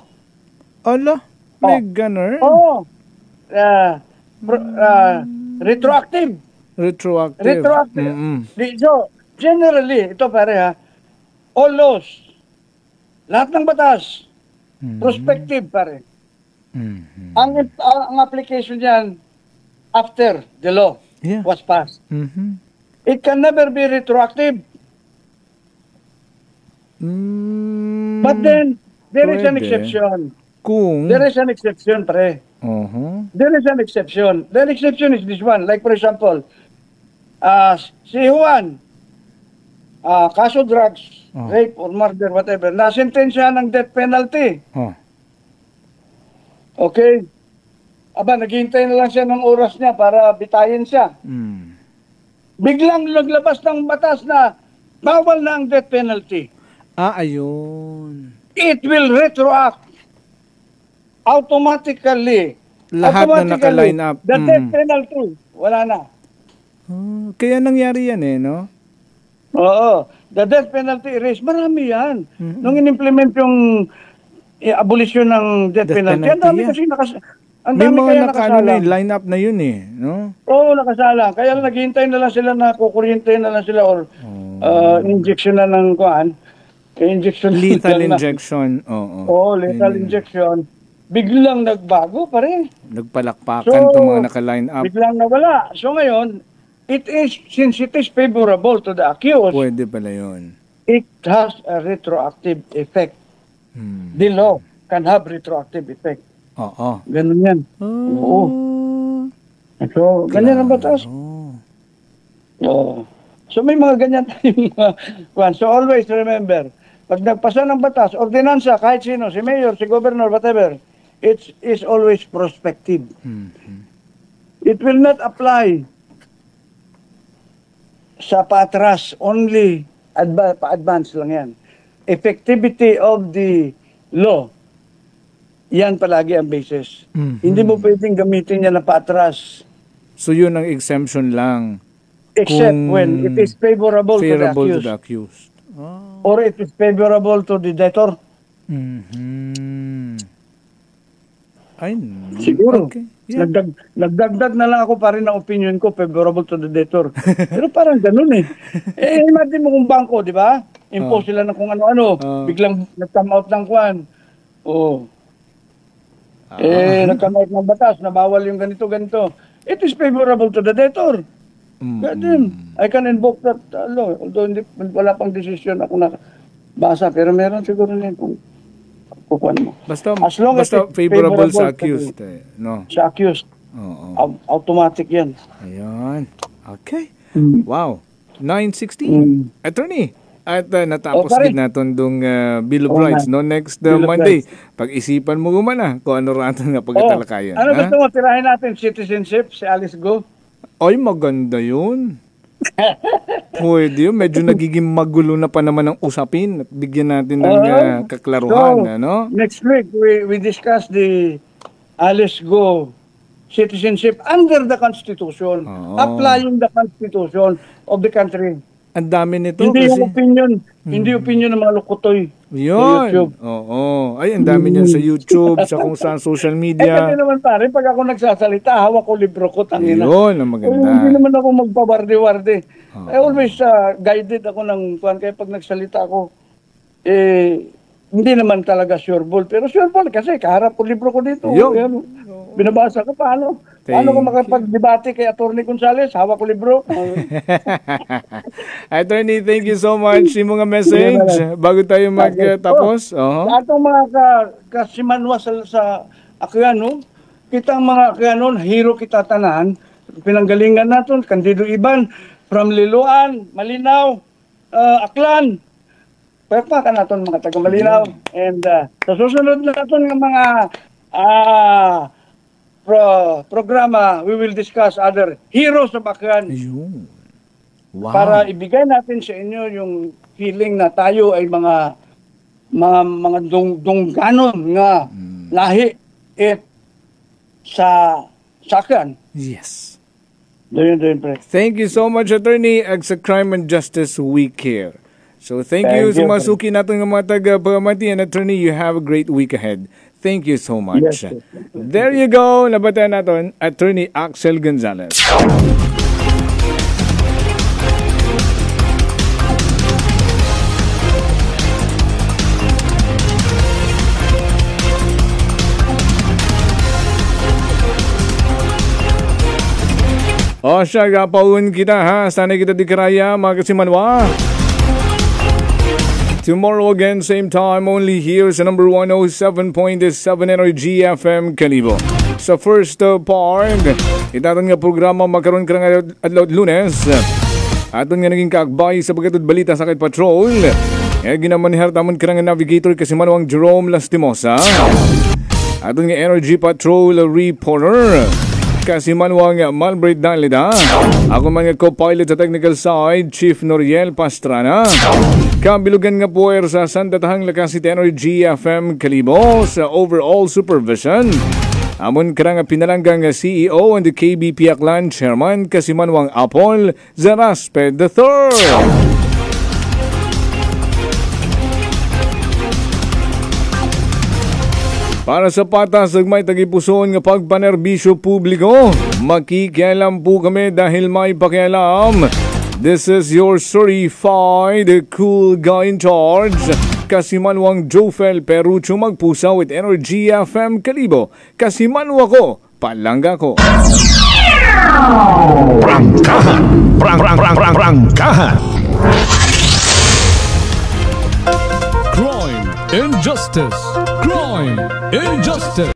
Ala, may ganun. Retroactive. So, generally, ito pare all laws, lahat ng batas, prospective pare. Ang application niyan, after the law was passed. It can never be retroactive. But then, there is an exception. There is an exception, pare. There is an exception. The exception is this one. Like, for example, si Juan, kaso drugs, rape or murder, whatever, nasentensya ng death penalty. Okay? Aba, naghihintay na lang siya ng oras niya para bitayin siya. Biglang naglabas ng batas na bawal na ang death penalty. Ayun. It will retroact automatically. Lahat na naka-line up. The death penalty, wala na. Kaya nangyari yan no? Oo. The death penalty erase, marami yan. Nung in-implement yung abolition ng death penalty, ang dami kasi may mga line up na yun no? Oo, nakasala. Kaya naghihintay na lang sila na kukuryente na lang sila or injection na ng kuan. Lethal injection. Lethal injection. Biglang nagbago pa rin. Nagpalakpakan itong mga naka-line up. Biglang nawala. So ngayon, since it is favorable to the accused, pwede pala yun. It has a retroactive effect. The law can have retroactive effect. Ganun yan. Oo. So, ganyan ang batas. So may mga ganyan tayong so always remember, pag nagpasa ng batas, ordinansa, kahit sino, si mayor, si governor, whatever, it is always prospective. It will not apply sa patras, only pa-advance lang yan. Effectivity of the law, yan palagi ang basis. Hindi mo pwedeng gamitin yan na patras. So yun ang exemption lang. Except when it is favorable to the accused. Or it is favorable to the debtor. Ay, siguro. Okay. Yeah. Nagdagdag na lang ako pa rin ng opinion ko, favorable to the debtor. Pero parang ganun imagine mo kung bangko, di ba? Impose sila ng kung ano-ano. Biglang nag-come out ng kwan. Nag-come out ng batas na bawal yung ganito-ganito. It is favorable to the debtor. Then, I can invoke that law. Although wala pang decision ako na basa. Pero meron siguro na kung kukuhan mo. Basta favorable sa accused. No? Sa accused. Automatic yan. Ayan. Okay. Wow. 9:16. Attorney. At natapos din natin dong Bill of Rights. Next Monday. Pag-isipan mo gumana kung ano ratan nga pagkatalakayan. Ano gusto mo? Tirahin natin citizenship, si Alice Go? Ay, maganda yun. Pwede yun. Medyo nagiging magulo na pa naman ang usapin at bigyan natin ng kaklaruhan. Next week, we discuss the Alice Go citizenship under the Constitution. Applying the Constitution of the country. Ang dami nito. Hindi kasi yung opinion. Hindi opinion ng mga lukutoy. Yun. Ay, ang dami niyan sa YouTube, sa kung saan social media. Kasi naman pare, pag ako nagsasalita, hawak ko libro ko, tangina. Yun, ang maganda. Hindi naman ako magpawarde-warde. I always guided ako ng kuwan. Kaya pag nagsalita ako, hindi naman talaga sure ball. Pero sure ball kasi kaharap ko libro ko dito. Binabasa ko paano. Paano ko makapag-debate kay Atty. Gonzales? Hawak ko libro. Attorney, thank you so much. Yung mga message bago tayo magtapos. Sa atong mga kasimanwa sa Akyano, kita mga Akyano, hero kita tanan, pinanggalingan natin, Candido Iban, from Liloan, Malinaw, Aklan, pagpakan natin mga taga Malinaw. And sa susunod na natin ng mga programa, we will discuss other heroes of Aklan. Wow. Para ibigay natin sa inyo yung feeling na tayo ay mga dungganon nga lahi sa Aklan. Yes. Doon, pre. Thank you so much, Attorney. Sa Crime and Justice Week here. So thank you sa masuki natin ng mga taga-pamati. And Attorney, you have a great week ahead. Thank you so much. Yes. There you go. Nabatayan natin, Attorney Axel Gonzalez. O siya, gapawin kita ha. Sana kita di karaya, mga kasimanwa. Tomorrow again, same time, only here sa number 107.7 Energy FM Kalibo. Sa first part, itatang nga programa makaroon ka nga adlaw Lunes. Atong nga naging kaakbay sa pagkatod balita sa Sakit Patrol. Ginamanihar tamon ka nga navigator kasimanwang Jerome Lastimosa. Atong nga Energy Patrol reporter. Kasi manwang Malbrit Dalida. Ako mga co-pilot sa technical side, Chief Noriel Pastrana. Kabilugan nga po sa Santa Tahang Lakasit Energy FM Kalibo sa overall supervision. Amon karang pinalanggang CEO and the KBP Aklan Chairman kasi manwang Apol Zarasped III. Para sa patas ng may tagipuson nga pagpanerbisyo publiko, makikialam po kami dahil may pakialam. This is your certified cool guy in charge. Kasimanwang Jofel Perucho magpusa with Energy FM Kalibo. Kasimanwa ko, palangga ko. Prangkahan! Prangkahan! Crime and Justice. Crime and Justice.